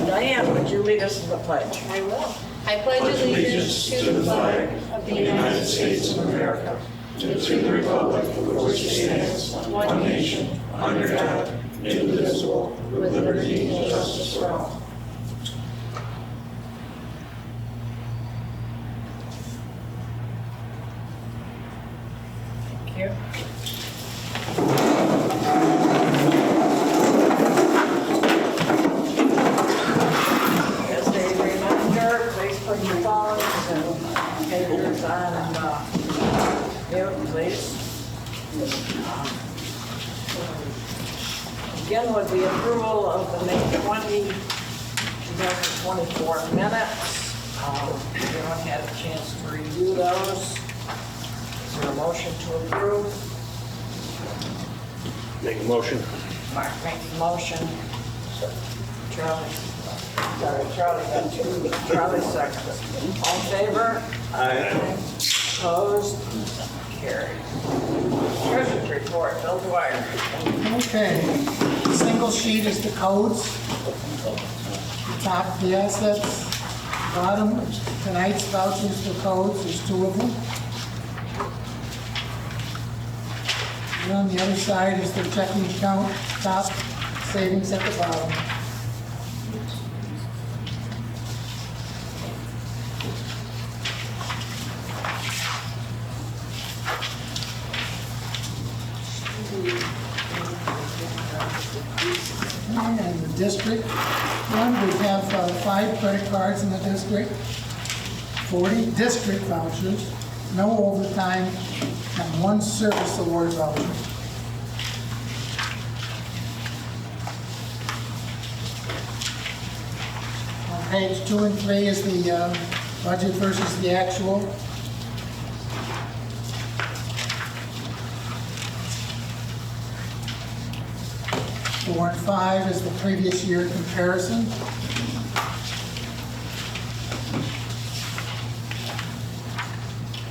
Diane, would you lead us in the pledge? I will. I pledge allegiance to the flag of the United States of America, and to the republic for which it stands, one nation, under God, indivisible, with liberty and justice for all. Thank you. As a reminder, please put your phones and papers on mute, please. Again, with the approval of the May 20, 2024 minutes, everyone had a chance to review those. Is there a motion to approve? Make a motion. Mark makes a motion. Charlie. Sorry, Charlie got two. Charlie seconds. All in favor? Aye. Opposed? Carried. Treasurer's report, Bill Dwyer. Okay, single sheet is the codes. Top, the assets. Bottom, tonight's vouchers for codes, there's two of them. And on the other side is the checking account, top, savings at the bottom. And the district one, we have 5 credit cards in the district, 40 district vouchers, no overtime, and 1 service award voucher. On page 2 and 3 is the budget versus the actual. Four and 5 is the previous year comparison.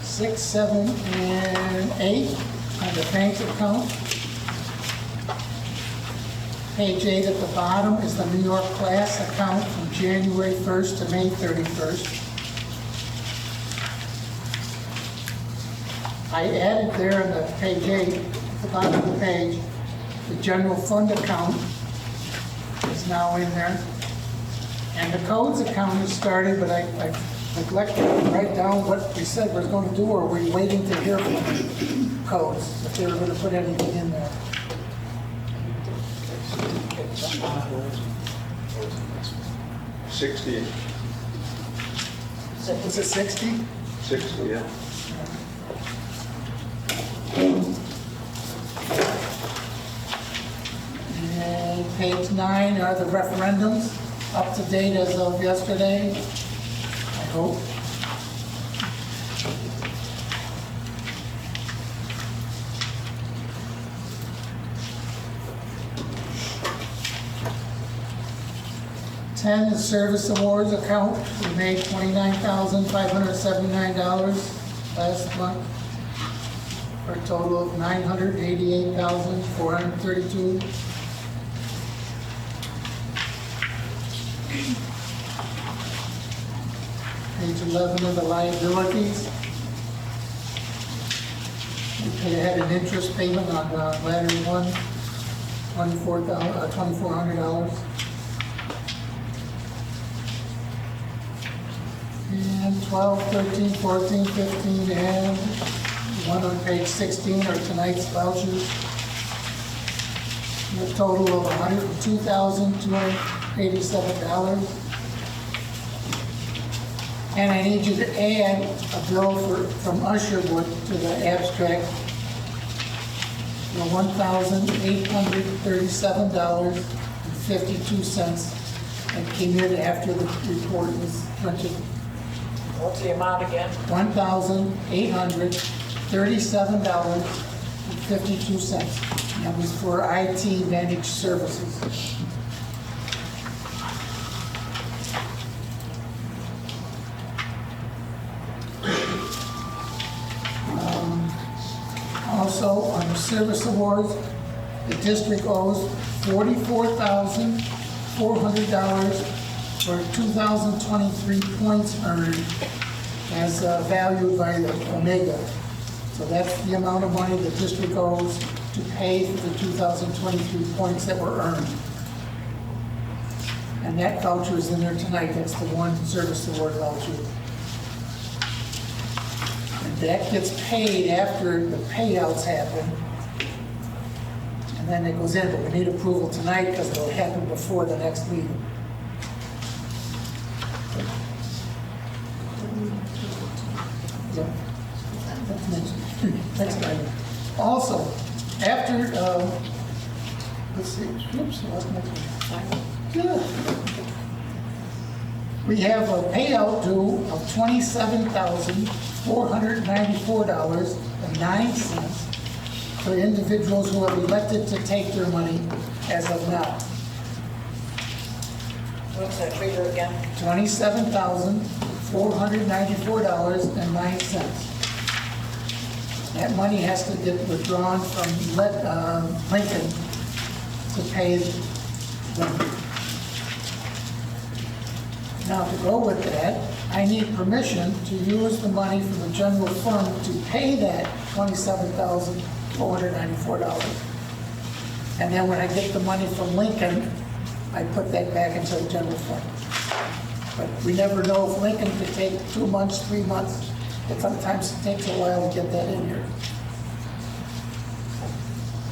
6, 7, and 8 on the bank account. Page 8 at the bottom is the New York class account from January 1st to May 31st. I added there on the page 8, at the bottom of the page, the general fund account is now in there. And the codes account is started, but I neglected to write down what we said we're going to do, or we're waiting to hear from codes, if they were going to put anything in there. 60. Was it 60? 60, yeah. And page 9 are the referendums, up to date as of yesterday, I hope. Ten is service awards account. We made $29,579 last month, for a total of $988,432. Page 11 of the liabilities. We had an interest payment on ladder 1, $2,400. And 12, 13, 14, 15, and one on page 16 are tonight's vouchers. A total of $102,287. And I need you to add a bill from Usherwood to the abstract. $1,837.52. And came in after the report was printed. What's the amount again? $1,837.52. That was for IT managed services. Also, under service awards, the district owes $44,400 for 2023 points earned as valued by the Omega. So that's the amount of money the district owes to pay for the 2023 points that were earned. And that voucher is in there tonight. That's the one service award voucher. And that gets paid after the payouts happen. And then it goes in, but we need approval tonight because it'll happen before the next meeting. Yeah. That's next item. Also, after, let's see, oops, what's next one? Yeah. We have a payout due of $27,494.09 for individuals who have elected to take their money as of now. What's that figure again? $27,494.09. That money has to get withdrawn from Lincoln to pay them. Now, to go with that, I need permission to use the money from the general fund to pay that $27,494. And then when I get the money from Lincoln, I put that back into the general fund. But we never know if Lincoln could take 2 months, 3 months. It sometimes takes a while to get that in here.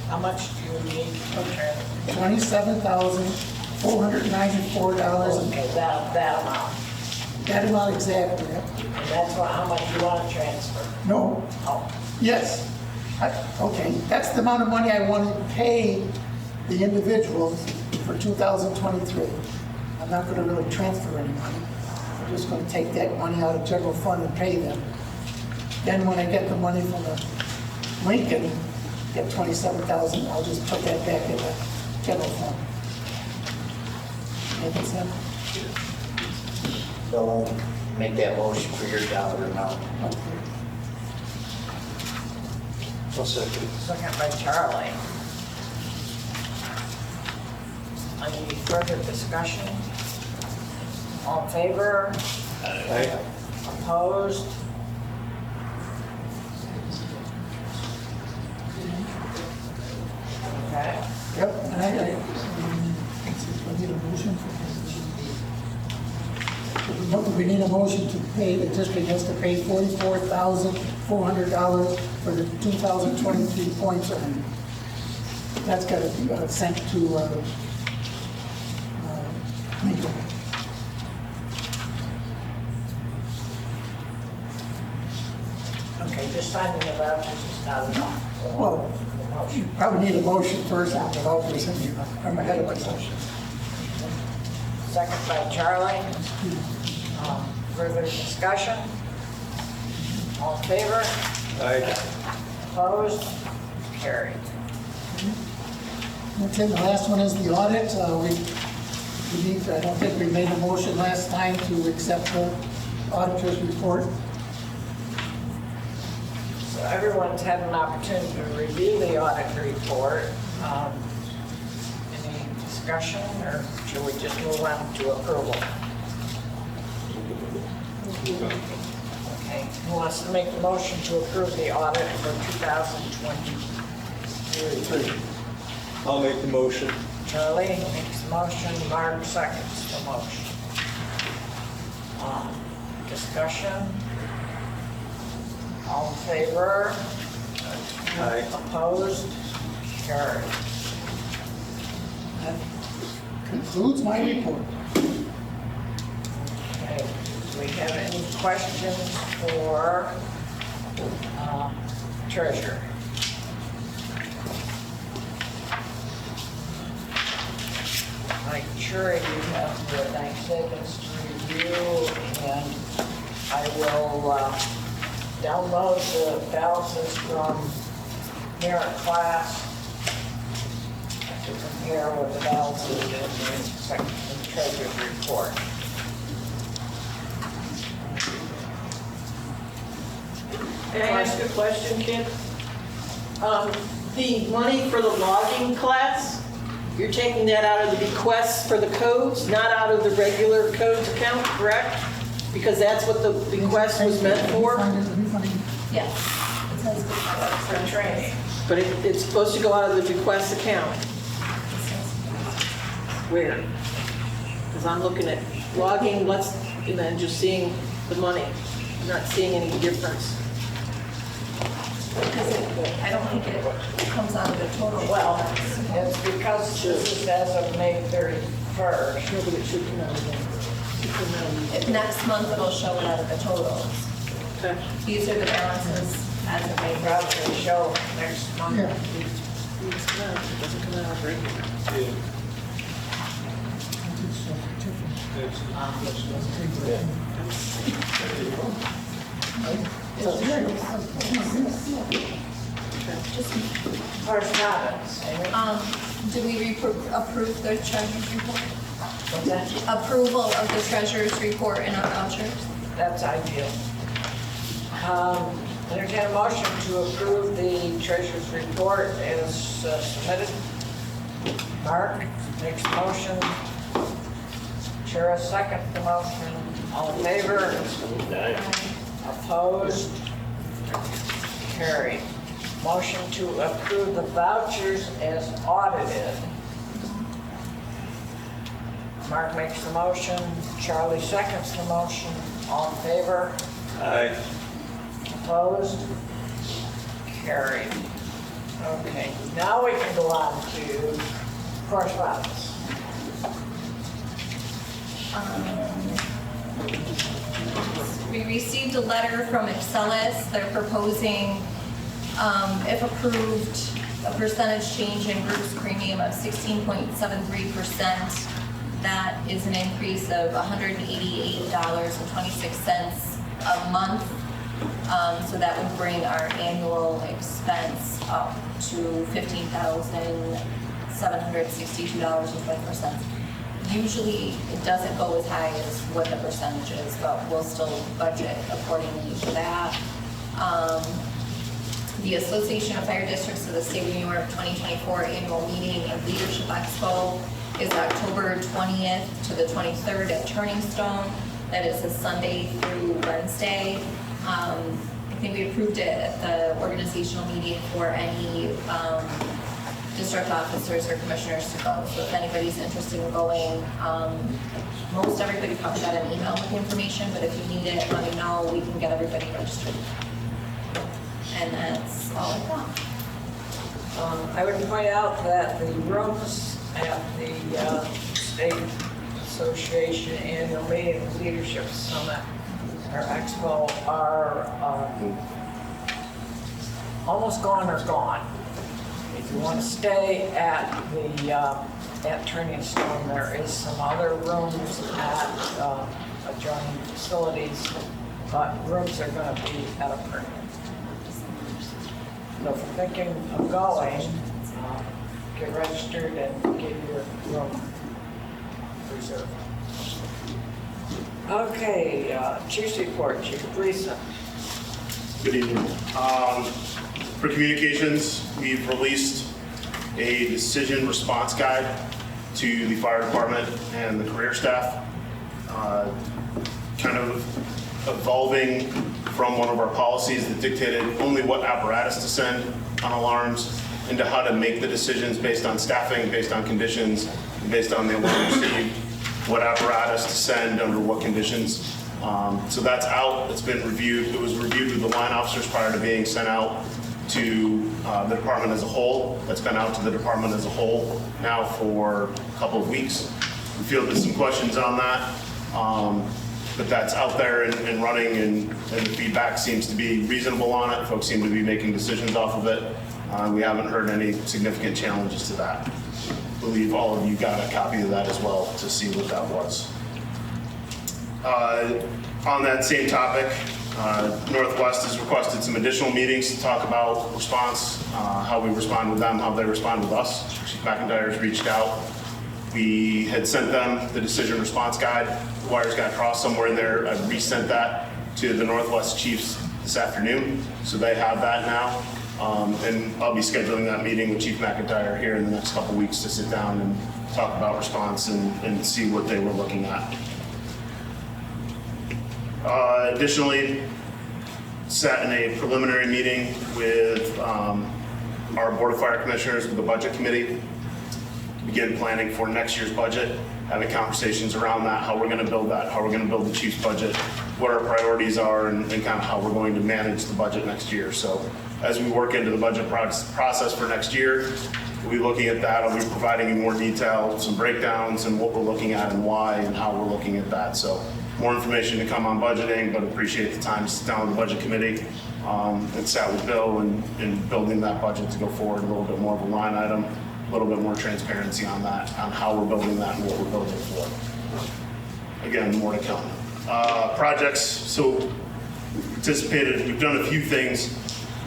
How much do you need? Okay, $27,494. okay, that amount. That amount exactly, yeah. And that's how much you want to transfer? No, Oh, yes. Okay, that's the amount of money I want to pay the individuals for 2023. I'm not going to really transfer any money. I'm just going to take that money out of general fund and pay them. Then when I get the money from the Lincoln, get 27,000, I'll just put that back in the general fund. Make sense? So make that motion for your dollar amount. I'll second. second by Charlie. Any further discussion? All in favor? Aye. Opposed? Okay. Yep. And I need a motion. We need a motion to pay, the district has to pay $44,400 for the 2023 points earned. That's got to be sent to Lincoln. Okay, just signing the vouchers is not enough. Well, you probably need a motion first and the vouchers in here. I'm ahead of myself. Second by Charlie. Further discussion? All in favor? Aye. Opposed? Carried. Okay, the last one is the audit. We need, I don't think we made a motion last time to accept the auditor's report. So everyone's had an opportunity to review the audit report. Any discussion, or should we just move on to approval? Okay, who wants to make the motion to approve the audit for 2023? I'll make the motion. Charlie makes the motion, Mark seconds the motion. Discussion? All in favor? Aye. Opposed? Carried. That concludes my report. Okay, do we have any questions for treasurer? I'm sure you have the 9 seconds to review, and I will download the balances from merit class to compare with the balances in the treasurer's report. Can I ask a question, Kim? The money for the logging class, you're taking that out of the bequests for the codes, not out of the regular codes account, correct? Because that's what the bequest was meant for, Yes. It says For training. but it's supposed to go out of the bequest account. Where? Because I'm looking at logging, and then just seeing the money, I'm not seeing any difference. because I don't think it comes out of the total. Well, it's because this is as of May 31st. No, but it should come out of there. Should come out of If next month it'll show it out of the totals. there. Okay. These are the balances as of May. Probably show next month. Yeah. It doesn't come out of regular. Correspondence. Do we approve the treasurer's report? What's that? Approval of the treasurer's report and our vouchers? That's ideal. Entertain a motion to approve the treasurer's report as submitted. Mark makes the motion. Shara seconds the motion. All in favor? Opposed? Carried. Motion to approve the vouchers as audited. Mark makes the motion. Charlie seconds the motion. All in favor? Aye. Opposed? Carried. Okay, now we can go on to correspondence. We received a letter from Excelis. They're proposing, if approved, a percentage change in group's premium of 16.73%. That is an increase of $188.26 a month. So that would bring our annual expense up to $15,762.20. Usually, it doesn't go as high as what the percentage is, but we'll still budget accordingly to that. The Association of Fire Districts of the State of New York 2024 Annual Meeting and Leadership Expo is October 20th to the 23rd at Turning Stone. That is a Sunday through Wednesday. I think we approved it at the organizational meeting for any district officers or commissioners to go. So if anybody's interested in going, most everybody probably got an email with the information, but if you need it, let me know. We can get everybody registered. And that's all I've got. I would point out that the rooms at the State Association Annual Meeting Leadership Summit or Expo are almost gone or gone. If you want to stay at the at Turning Stone, there is some other rooms at adjoining facilities, but rooms are going to be at a premium. So if you're thinking of going, get registered and get your room reserved. Okay, Chief's report, Chief Gleason. Good evening. For communications, we've released a decision response guide to the fire department and the career staff, kind of evolving from one of our policies that dictated only what apparatus to send on alarms into how to make the decisions based on staffing, based on conditions, and based on the alarm received, what apparatus to send under what conditions. So that's out, it's been reviewed. It was reviewed with the line officers prior to being sent out to the department as a whole. That's been out to the department as a whole now for a couple of weeks. We fielded some questions on that, but that's out there and running, and the feedback seems to be reasonable on it. Folks seem to be making decisions off of it. We haven't heard any significant challenges to that. I believe all of you got a copy of that as well to see what that was. On that same topic, Northwest has requested some additional meetings to talk about response, how we respond with them, how they respond with us. Chief McIntyre's reached out. We had sent them the decision response guide. The wires got crossed somewhere in there. I resent that to the Northwest chiefs this afternoon, so they have that now. And I'll be scheduling that meeting with Chief McIntyre here in the next couple weeks to sit down and talk about response and see what they were looking at. Additionally, sat in a preliminary meeting with our Board of Fire Commissioners with the Budget Committee, begin planning for next year's budget, having conversations around that, how we're going to build that, how we're going to build the chief's budget, what our priorities are, and kind of how we're going to manage the budget next year. So as we work into the budget process for next year, we'll be looking at that. I'll be providing you more detail, some breakdowns, and what we're looking at and why and how we're looking at that. So more information to come on budgeting, but appreciate the time to sit down with the Budget Committee and sat with Bill and building that budget to go forward, a little bit more of a line item, a little bit more transparency on that, on how we're building that and what we're building for. Again, more to come. Projects, so we've participated, we've done a few things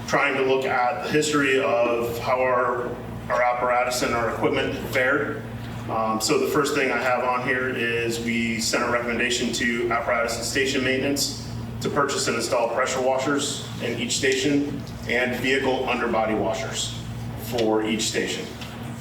trying to look at the history of how our apparatus and our equipment fared. So the first thing I have on here is we sent a recommendation to apparatus and station maintenance to purchase and install pressure washers in each station and vehicle underbody washers for each station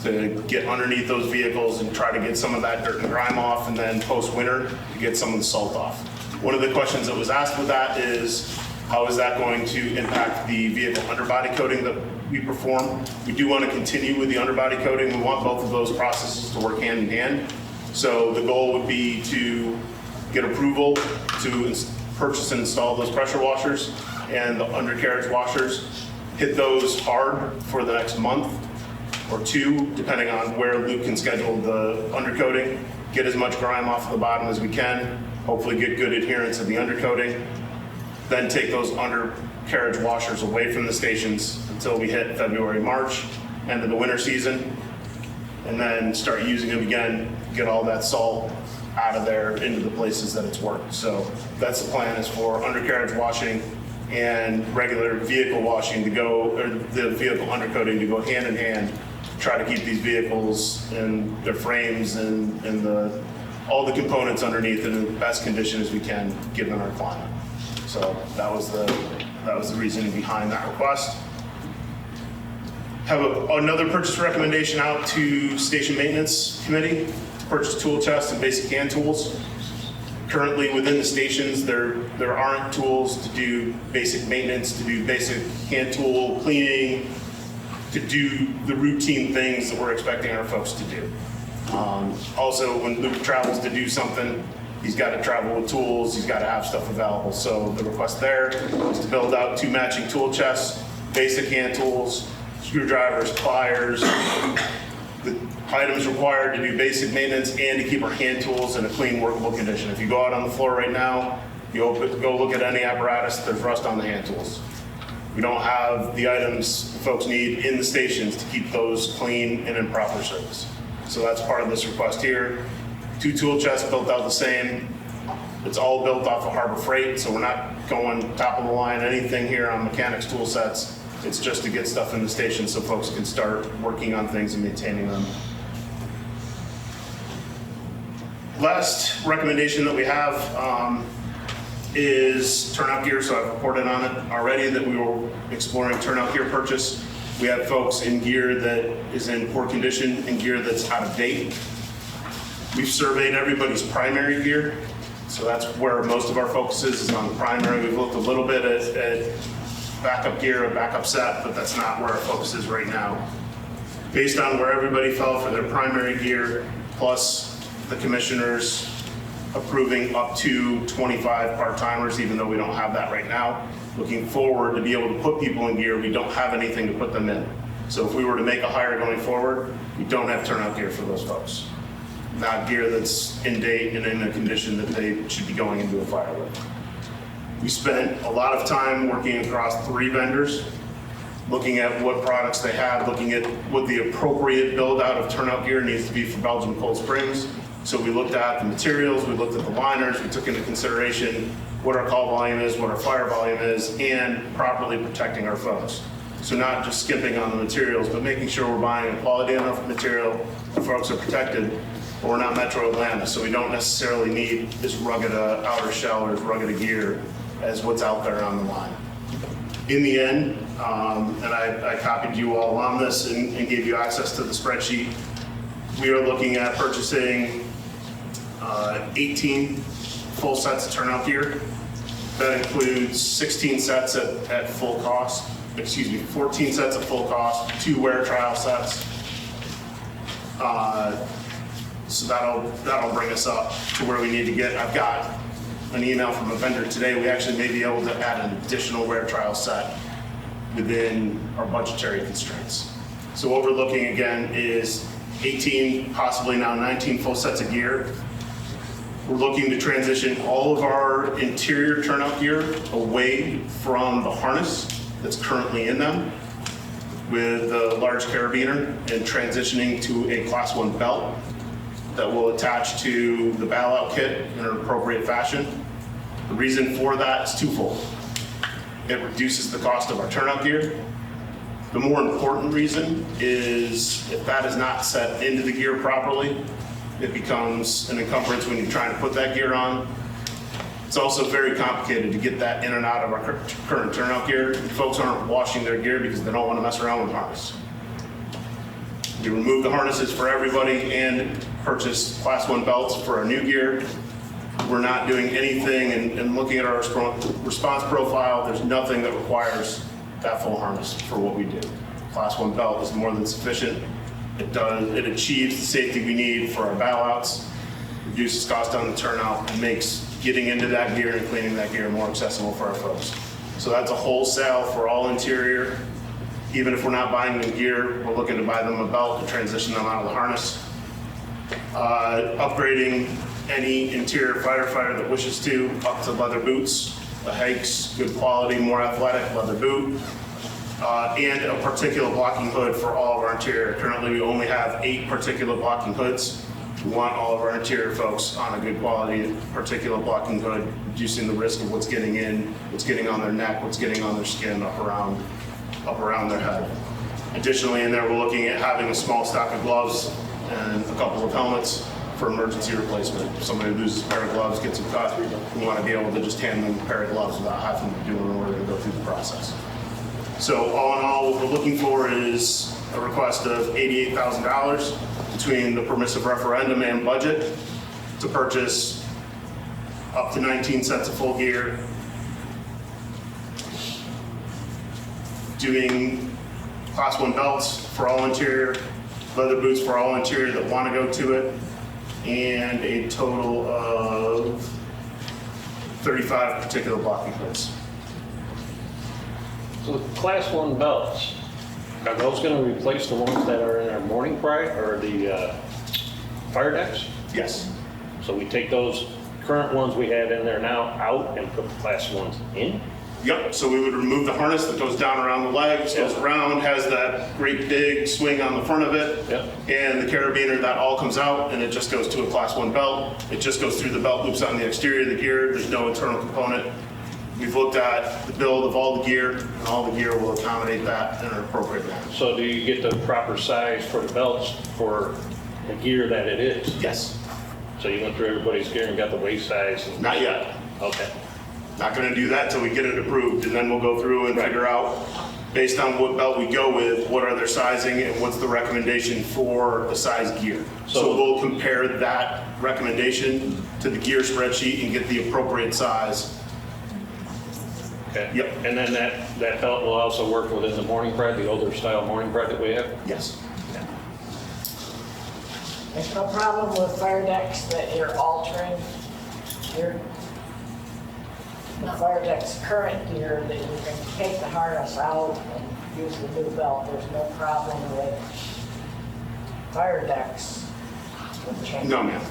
to get underneath those vehicles and try to get some of that dirt and grime off, and then post-winter to get some of the salt off. One of the questions that was asked with that is, how is that going to impact the vehicle underbody coating that we perform? We do want to continue with the underbody coating. We want both of those processes to work hand in hand. So the goal would be to get approval to purchase and install those pressure washers and the undercarriage washers, hit those hard for the next month or two, depending on where Luke can schedule the undercoating, get as much grime off the bottom as we can, hopefully get good adherence of the undercoating, then take those undercarriage washers away from the stations until we hit February, March, end of the winter season, and then start using them again, get all that salt out of there into the places that it's worked. So that's the plan, is for undercarriage washing and regular vehicle washing to go, or the vehicle undercoating to go hand in hand, try to keep these vehicles and their frames and all the components underneath in the best condition as we can, given our climate. So that was the reasoning behind that request. Have another purchase recommendation out to Station Maintenance Committee to purchase tool chests and basic hand tools. Currently within the stations, there aren't tools to do basic maintenance, to do basic hand tool cleaning, to do the routine things that we're expecting our folks to do. Also, when Luke travels to do something, he's got to travel with tools, he's got to have stuff available. So the request there is to build out 2 matching tool chests, basic hand tools, screwdrivers, pliers, the items required to do basic maintenance and to keep our hand tools in a clean, workable condition. If you go out on the floor right now, you go look at any apparatus, there's rust on the hand tools. We don't have the items folks need in the stations to keep those clean and in proper service. So that's part of this request here. 2 tool chests built out the same. It's all built off of Harbor Freight, so we're not going top of the line anything here on mechanics tool sets. It's just to get stuff in the station so folks can start working on things and maintaining them. Last recommendation that we have is turnout gear. So I've reported on it already that we were exploring turnout gear purchase. We have folks in gear that is in poor condition and gear that's out of date. We've surveyed everybody's primary gear. So that's where most of our focus is on the primary. We've looked a little bit at backup gear, a backup set, but that's not where our focus is right now. Based on where everybody fell for their primary gear, plus the commissioners approving up to 25 part-timers, even though we don't have that right now. Looking forward to be able to put people in gear, we don't have anything to put them in. So if we were to make a hire going forward, we don't have turnout gear for those folks. Not gear that's in date and in a condition that they should be going into a fire with. We spent a lot of time working across 3 vendors, looking at what products they have, looking at what the appropriate build out of turnout gear needs to be for Belgium Cold Springs. So we looked at the materials, we looked at the liners, we took into consideration what our call volume is, what our fire volume is, and properly protecting our folks. So not just skimping on the materials, but making sure we're buying a quality enough material, our folks are protected, but we're not Metro Atlanta, so we don't necessarily need as rugged a outer shell or as rugged a gear as what's out there on the line. In the end, and I copied you all on this and gave you access to the spreadsheet. We are looking at purchasing 18 full sets of turnout gear. That includes 16 sets at full cost, 14 sets at full cost, 2 wear trial sets. So that'll bring us up to where we need to get. I've got an email from a vendor today. We actually may be able to add an additional wear trial set within our budgetary constraints. So what we're looking again is 18, possibly now 19 full sets of gear. We're looking to transition all of our interior turnout gear away from the harness that's currently in them with the large carabiner and transitioning to a Class 1 belt that will attach to the bailout kit in an appropriate fashion. The reason for that is twofold. It reduces the cost of our turnout gear. The more important reason is if that is not set into the gear properly, it becomes an encumbrance when you're trying to put that gear on. It's also very complicated to get that in and out of our current turnout gear. Folks aren't washing their gear because they don't want to mess around with harness. We remove the harnesses for everybody and purchase Class 1 belts for our new gear. We're not doing anything, and looking at our response profile, there's nothing that requires that full harness for what we do. Class 1 belt is more than sufficient. It achieves the safety we need for our bailouts, reduces cost on the turnout, and makes getting into that gear and cleaning that gear more accessible for our folks. So that's a wholesale for all interior. Even if we're not buying new gear, we're looking to buy them a belt to transition them out of the harness. Upgrading any interior firefighter that wishes to up to leather boots, the Hikes, good quality, more athletic leather boot, and a particulate blocking hood for all of our interior. Currently, we only have 8 particulate blocking hoods. We want all of our interior folks on a good quality particulate blocking hood, reducing the risk of what's getting in, what's getting on their neck, what's getting on their skin, up around their head. Additionally, in there, we're looking at having a small stock of gloves and a couple of helmets for emergency replacement. If somebody loses a pair of gloves, gets them cut, we want to be able to just hand them a pair of gloves without having to do it in order to go through the process. So all in all, what we're looking for is a request of $88,000 between the permissive referendum and budget to purchase up to 19 sets of full gear, doing Class 1 belts for all interior, leather boots for all interior that want to go to it, and a total of 35 particular blocking hoods. So the Class 1 belts, are those going to replace the ones that are in our morning pride or the fire decks? Yes. So we take those current ones we have in there now out and put the Class 1s in? Yep, so we would remove the harness that goes down around the legs, goes around, has that great big swing on the front of it, and the carabiner, that all comes out, and it just goes to a Class 1 belt. It just goes through the belt loops on the exterior of the gear. There's no internal component. We've looked at the build of all the gear, and all the gear will accommodate that in an appropriate manner. So do you get the proper size for the belts for the gear that it is? Yes. So you went through everybody's gear and got the waist size? Not yet. Okay. Not going to do that till we get it approved, and then we'll go through and figure out, based on what belt we go with, what are their sizing and what's the recommendation for the size gear. So we'll compare that recommendation to the gear spreadsheet and get the appropriate size. Okay. Yep. And then that belt will also work within the morning pride, the older style morning pride that we have? Yes. There's no problem with fire decks that you're altering here. The fire deck's current gear that you can take the harness out and use the new belt. There's no problem with fire decks. No, ma'am.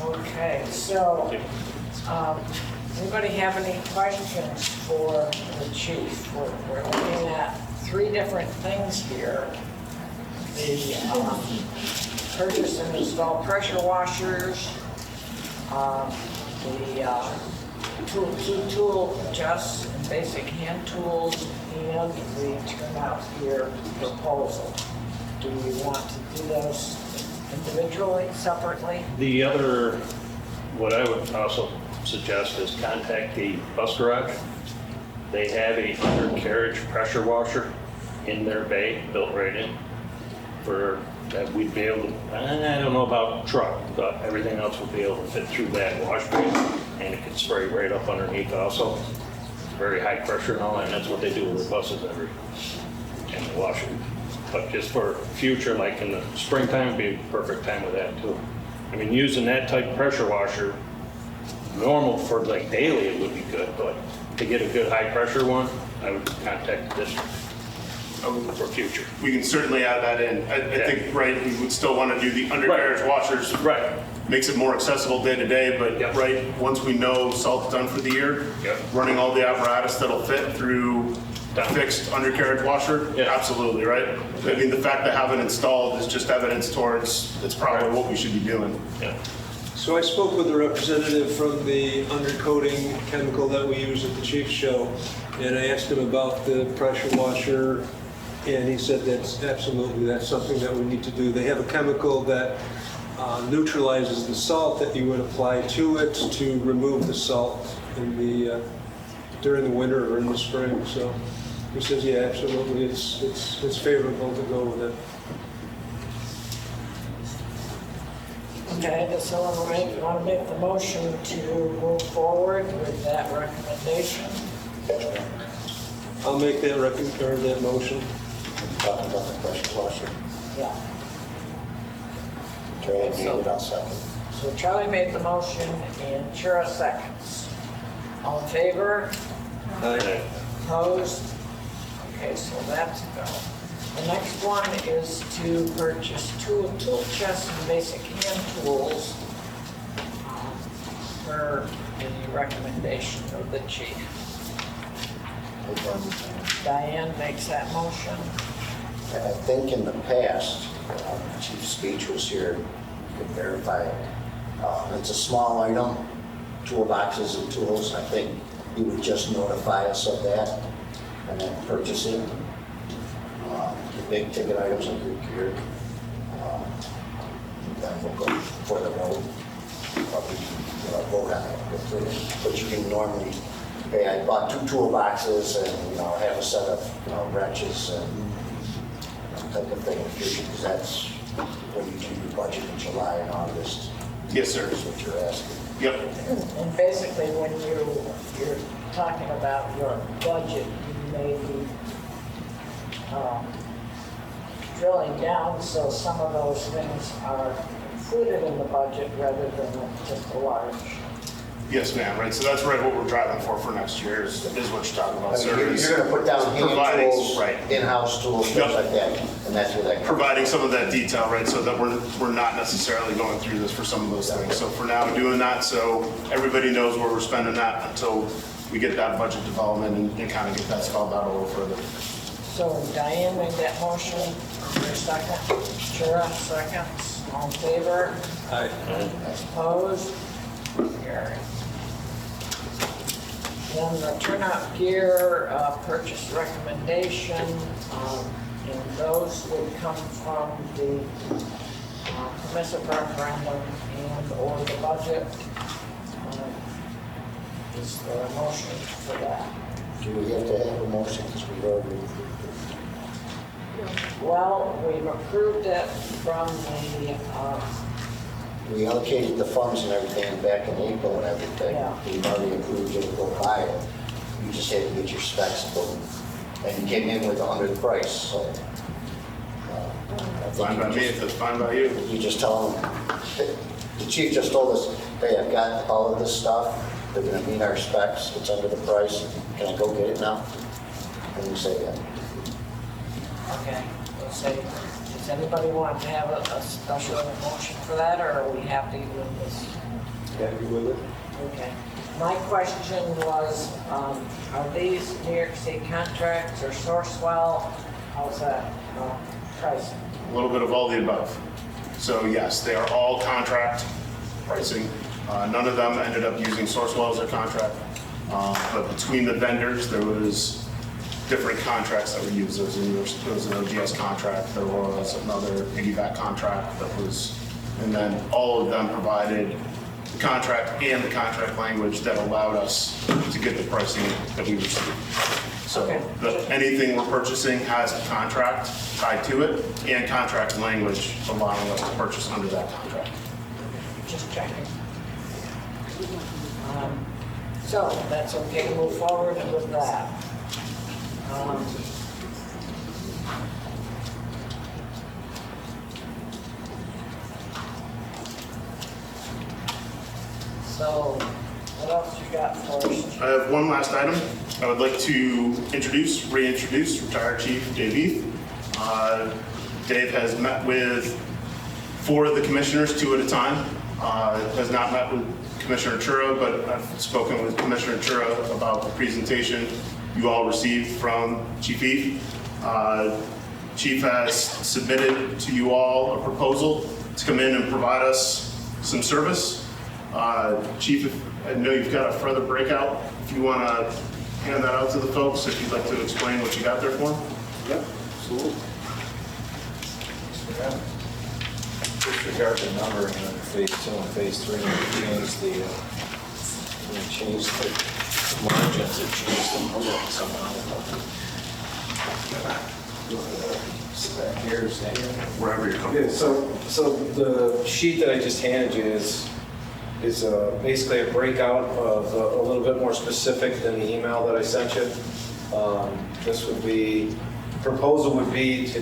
Okay, so, anybody have any questions for the chief? We're looking at 3 different things here. The purchase and install pressure washers, the tool adjusts and basic hand tools, and the turnout gear proposal. Do we want to do those individually, separately? The other what I would also suggest is contact the bus garage. They have a undercarriage pressure washer in their bay, built right in, for that we'd be able to, I don't know about truck, but everything else would be able to fit through that wash bay, and it could spray right up underneath also. Very high pressure and all that, and that's what they do with the buses and the washer. But just for future, like in the springtime, would be a perfect time with that too. I mean, using that type of pressure washer, normal for like daily, it would be good, but to get a good high pressure one, I would contact the district for future. We can certainly add that in. I think, right, we would still want to do the undercarriage washers. Right. Makes it more accessible day to day, but Yep. right, once we know salt's done for the year, Yep. running all the apparatus that'll fit through a fixed undercarriage washer, Yeah. absolutely, right? I mean, the fact that have it installed is just evidence towards it's probably what we should be doing. Yeah. So I spoke with a representative from the undercoating chemical that we use at the Chiefs show, and I asked him about the pressure washer, and he said that's something that we need to do. They have a chemical that neutralizes the salt that you would apply to it to remove the salt during the winter or in the spring. So he says, yeah, absolutely, it's favorable to go with it. Okay, does someone want to make the motion to move forward with that recommendation? I'll make that that motion. Talking about the pressure washer. Yeah. Charlie made it, I'll second. So Charlie made the motion and Chura seconds. All in favor? Aye. Opposed? Okay, so that's a go. The next one is to purchase tool chests and basic hand tools per the recommendation of the chief. Diane makes that motion. I think in the past, Chief Speech was here, you could verify it. It's a small item, toolboxes and tools. I think he would just notify us of that and then purchase it. The big ticket items like your gear, then we'll go for the road. Probably vote on it. But you can normally pay. I bought 2 toolboxes and have a set of wrenches and type of thing in the future, because that's when you do your budget in July and August. Yes, sir. Is what you're asking. Yep. And basically, when you're talking about your budget, you may be drilling down, so some of those things are included in the budget rather than just a large. Yes, ma'am, right, so that's right what we're driving for next year is what you're talking about, sir. You're is going to put down hand providing- tools, right. in-house tools, things Yep. like that, and that's where that. Providing some of that detail, right, so that we're not necessarily going through this for some of those things. So for now, doing that so everybody knows where we're spending that until we get that budget development and kind of get that spelled out a little further. So Diane made that motion, your second, Chura seconds, all in favor? Aye. Opposed? Carried. Then the turnout gear purchase recommendation, and those would come from the permissive referendum and/or the budget. Is there a motion for that? Do we have to have a motion because we've already approved Well, we've approved it from the, it? We allocated the funds and everything back in April and everything. Yeah. We've already approved it, go buy it. You just had to get your specs done. And you came in with under the price, so. I think Fine you by me, just- if it's fine by you. You just tell them, the chief just told us, hey, I've got all of this stuff, they're gonna meet our specs, it's under the price, can I go get it now? And we say, yeah. okay, let's say, does anybody want to have a special motion for that, or are we happy with this? Happy with it? Okay. My question was, are these New York State contracts or Sourcewell? How's that pricing? A little bit of all the above. So yes, they are all contract pricing. None of them ended up using Sourcewell as their contract. But between the vendors, there was different contracts that were used. There was an OGS contract, there was another piggyback contract that was, and then all of them provided contract and the contract language that allowed us to get the pricing that we received. So Okay. anything we're purchasing has a contract tied to it and contract language allowing us to purchase under that contract. Just checking. So that's okay to move forward with that. So what else you got for us? I have one last item. I would like to reintroduce retired Chief Dave Heath. Dave has met with 4 of the commissioners, 2 at a time. Has not met with Commissioner Chura, but I've spoken with Commissioner Chura about the presentation you all received from Chief Heath. Chief has submitted to you all a proposal to come in and provide us some service. Chief, I know you've got a further breakout. If you want to hand that out to the folks, if you'd like to explain what you got there for them. Yep, absolutely. Disregard the numbering on phase 2 and phase 3, and change the margins, and change the numbering somehow. Here's Wherever you're coming. yeah, so the sheet that I just handed you is basically a breakout of a little bit more specific than the email that I sent you. This would be, proposal would be to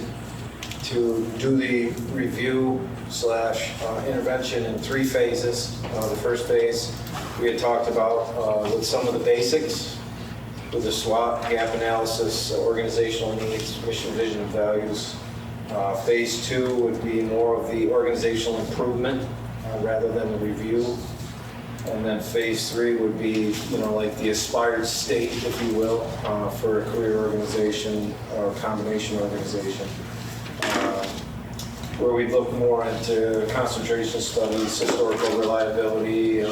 do the review / intervention in 3 phases. The first phase we had talked about with some of the basics, with the SWOT, gap analysis, organizational needs, mission, vision, and values. Phase 2 would be more of the organizational improvement rather than the review. And then phase 3 would be, like the aspired state, if you will, for a career organization or combination organization, where we'd look more into concentration studies, historical reliability,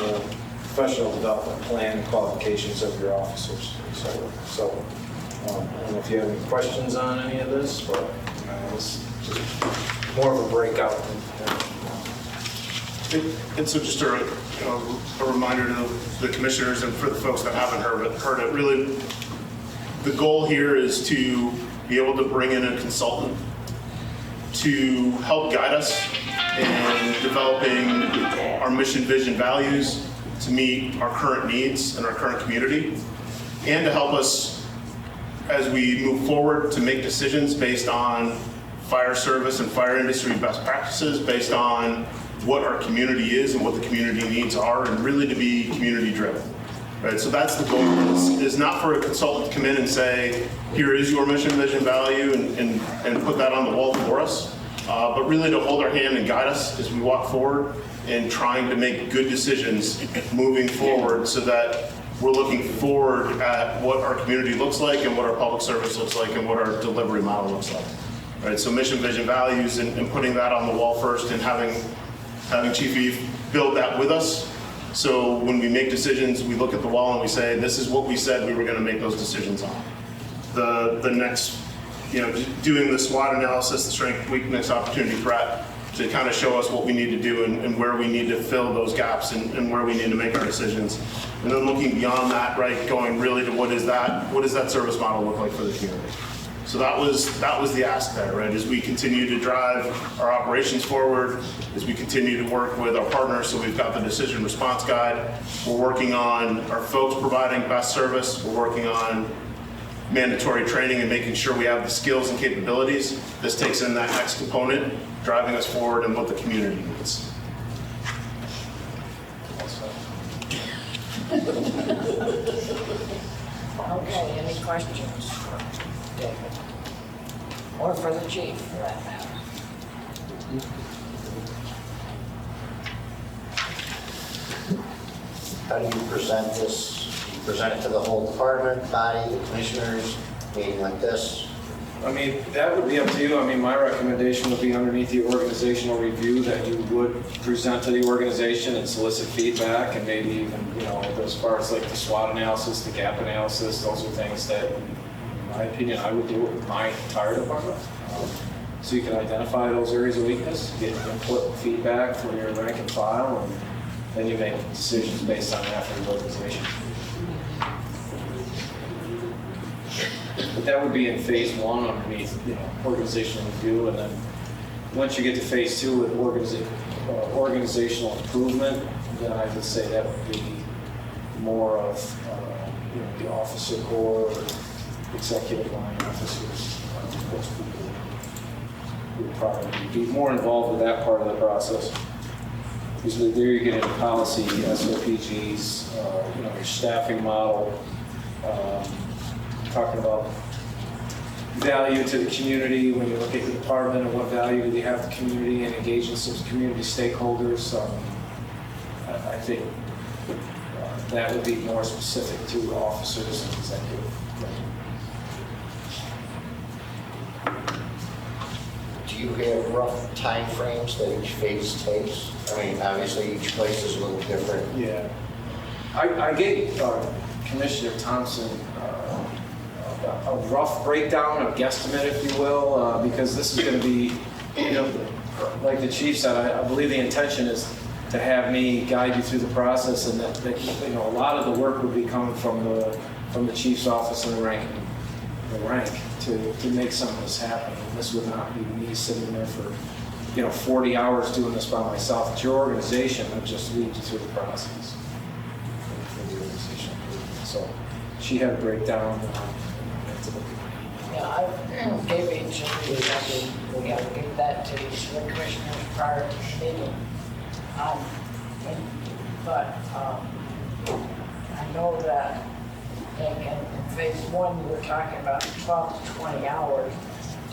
professional development plan, qualifications of your officers, etc. So, I don't know if you have any questions on any of this, but it's just more of a breakout. And so just a reminder to the commissioners and for the folks that haven't heard it, really, the goal here is to be able to bring in a consultant to help guide us in developing our mission, vision, values to meet our current needs and our current community, and to help us as we move forward to make decisions based on fire service and fire industry best practices, based on what our community is and what the community needs are, and really to be community driven. Right, so that's the goal, is not for a consultant to come in and say, here is your mission, vision, value, and put that on the wall for us, but really to hold our hand and guide us as we walk forward in trying to make good decisions moving forward so that we're looking forward at what our community looks like and what our public service looks like and what our delivery model looks like. Right, so mission, vision, values, and putting that on the wall first and having Chief Eve build that with us. So when we make decisions, we look at the wall and we say, this is what we said we were going to make those decisions on. The next, doing the SWOT analysis, the strength, weakness, opportunity, threat, to kind of show us what we need to do and where we need to fill those gaps and where we need to make our decisions. And then looking beyond that, right, going really to what does that service model look like for the community. So that was the ask there, right? As we continue to drive our operations forward, as we continue to work with our partners, so we've got the decision response guide. We're working on our folks providing best service. We're working on mandatory training and making sure we have the skills and capabilities. This takes in that next component, driving us forward and what the community needs. Okay, any questions for David? Or for the chief, for that matter? How do you present this? You present it to the whole department, body, the commissioners, meeting like this? I mean, that would be up to you. I mean, my recommendation would be underneath the organizational review that you would present to the organization and solicit feedback, and maybe even, as far as like the SWOT analysis, the gap analysis, those are things that, in my opinion, I would do it with my entire department. So you can identify those areas of weakness, get input and feedback from your rank and file, and then you make decisions based on that for the organization. But that would be in phase one underneath, organizational review, and then once you get to phase two with organizational improvement, then I would say that would be more of the officer corps, or executive line officers. Those people would probably be more involved with that part of the process. Because there you get into policy, SOPGs, your staffing model, talking about value to the community when you look at the department and what value do they have to the community and engaging some community stakeholders. I think that would be more specific to officers and executive. Do you have rough timeframes that each phase takes? I mean, obviously each place is a little different. Yeah. I gave Commissioner Thompson a rough breakdown, a guesstimate, if you will, because this is going to be, like the chief said, I believe the intention is to have me guide you through the process, and that a lot of the work would be coming from the chief's office and the rank to make some of this happen. And this would not be me sitting there for 40 hours doing this by myself. It's your organization that just leads you through the process for the organization. So she had a breakdown. Yeah, I gave each of these, we have to give that to each of the commissioners prior to the meeting. But I know that in phase one, you were talking about 12 to 20 hours.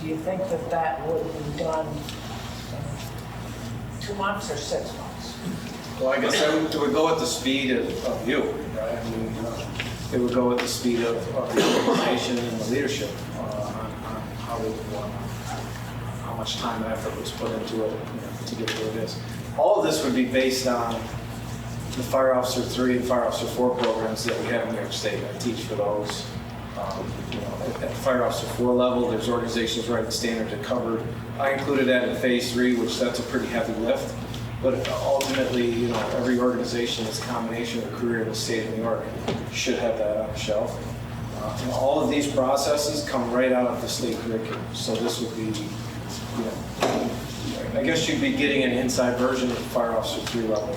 Do you think that would be done in 2 months or 6 months? Well, I guess it would go at the speed of you, right? I mean, it would go at the speed of the organization and the leadership on how they would want, how much time and effort was put into it to get where it is. All of this would be based on the Fire Officer 3 and Fire Officer 4 programs that we have in New York State. I teach for those. At the Fire Officer 4 level, there's organizations writing standards that covered. I included that in phase 3, which that's a pretty heavy lift. But ultimately, every organization that's a combination of a career in the state of New York should have that on the shelf. And all of these processes come right out of the state curriculum. So this would be, I guess you'd be getting an inside version of the Fire Officer 3 level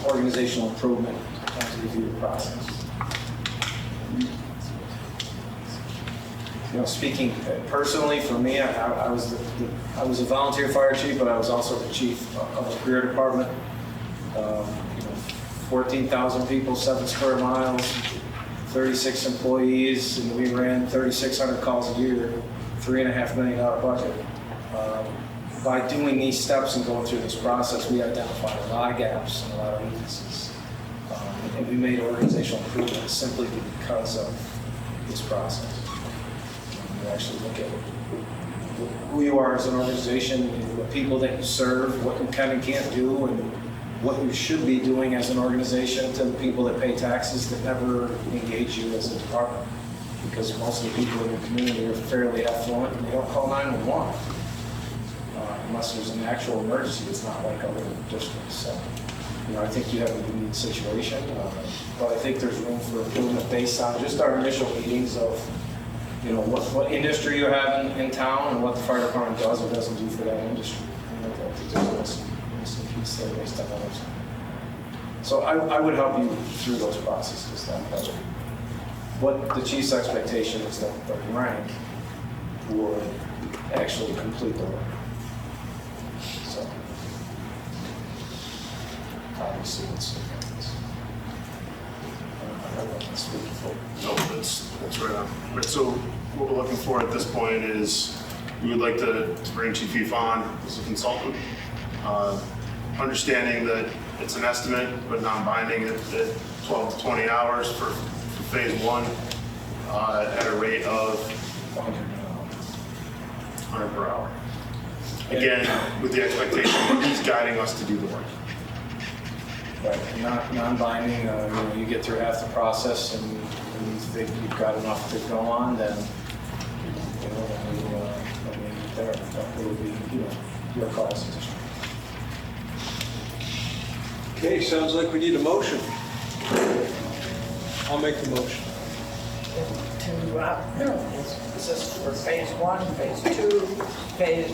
organizational improvement to review the process. Speaking personally for me, I was a volunteer fire chief, but I was also the chief of the career department. 14,000 people, 7 square miles, 36 employees, and we ran 3,600 calls a year, $3.5 million budget. By doing these steps and going through this process, we identified a lot of gaps and a lot of weaknesses. And we made organizational improvements simply because of this process. You actually look at who you are as an organization, the people that you serve, what you can and can't do, and what you should be doing as an organization to the people that pay taxes that never engage you as a department. Because most of the people in the community are fairly affluent and they don't call 911. Unless there's an actual emergency. It's not like other districts. So, I think you have a unique situation, but I think there's room for improvement based on just our initial meetings of, what industry you have in town and what the fire department does or doesn't do for that industry. There's some piece there based on others. So I would help you through those processes. What the chief's expectation is that the rank would actually complete the work. So, obviously, it's No, that's right on. Right, so what we're looking for at this point is we would like to bring Chief Heath on as a consultant, understanding that it's an estimate but non-binding at 12 to 20 hours for phase one at a rate of 100 per hour. Again, with the expectation that he's guiding us to do the work. Right, non-binding, you get through half the process and you think you've got enough to go on, then, then we there, that would be, your call as a district. Okay, sounds like we need a motion. I'll make the motion. Is this for phase 1, phase 2, phase,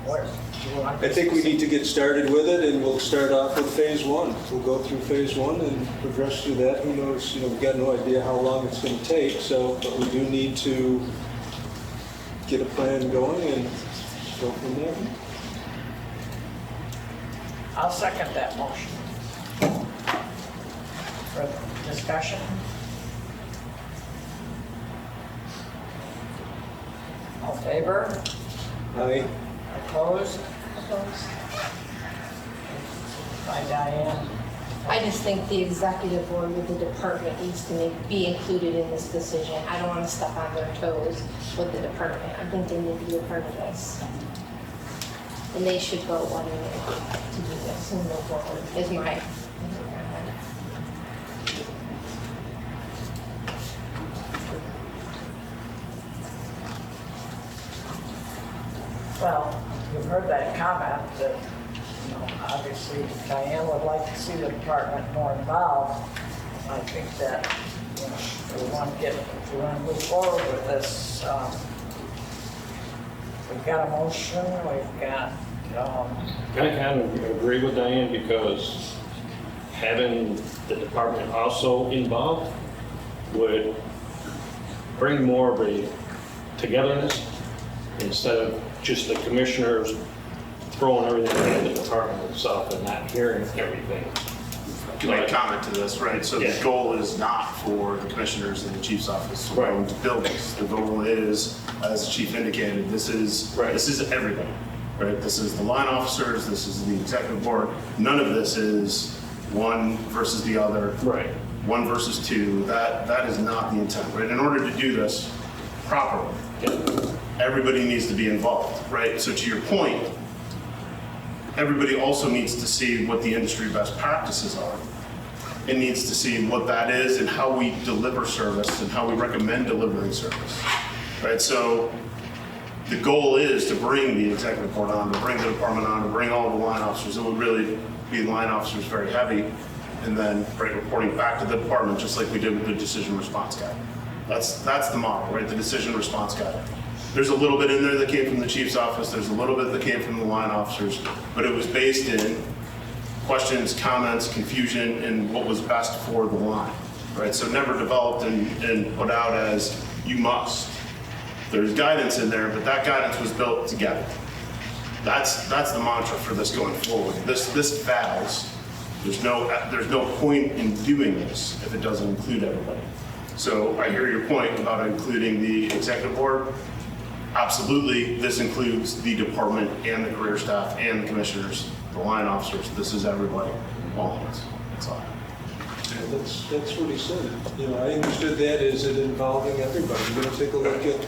where? Do you want I think we need to get started with it, and we'll start off with phase 1. We'll go through phase 1 and progress through that. Who knows, we've got no idea how long it's going to take, but we do need to get a plan going and go from there. I'll second that motion. Further discussion? All in favor? Aye. Opposed? By Diane. I just think the executive board with the department needs to be included in this decision. I don't want to step on their toes with the department. I think they need to be a part of this. And they should vote one way to do this and move forward, is my. Well, you've heard that comment that, obviously Diane would like to see the department more involved. I think that, if we want to move forward with this, we've got a motion, we've got, I kind of agree with Diane because having the department also involved would bring more of a togetherness instead of just the commissioners throwing everything at the department itself and not hearing everything. Can I comment to this, right? So Yeah. the goal is not for the commissioners and the chief's office to go Right. into buildings. The goal is, as the chief indicated, this is everybody, right? This is the line officers, this is the executive board. None of this is one versus the other. Right. 1 versus 2. That is not the intent, right? In order to do this properly, everybody needs to be involved, right? So to your point, everybody also needs to see what the industry best practices are. It needs to see what that is and how we deliver service and how we recommend delivering service, right? So the goal is to bring the executive board on, to bring the department on, to bring all the line officers. It would really be line officers very heavy, and then reporting back to the department, just like we did with the decision response guide. That's the model, right? The decision response guide. There's a little bit in there that came from the chief's office. There's a little bit that came from the line officers, but it was based in questions, comments, confusion, and what was best for the line, right? So never developed and put out as you must. There's guidance in there, but that guidance was built together. That's the mantra for this going forward. This fails. There's no point in doing this if it doesn't include everybody. So I hear your point about including the executive board. Absolutely, this includes the department and the career staff and the commissioners, the line officers. This is everybody, all of us. That's all. Yeah, that's what he said. I understood that as it involving everybody. We're going to take a look at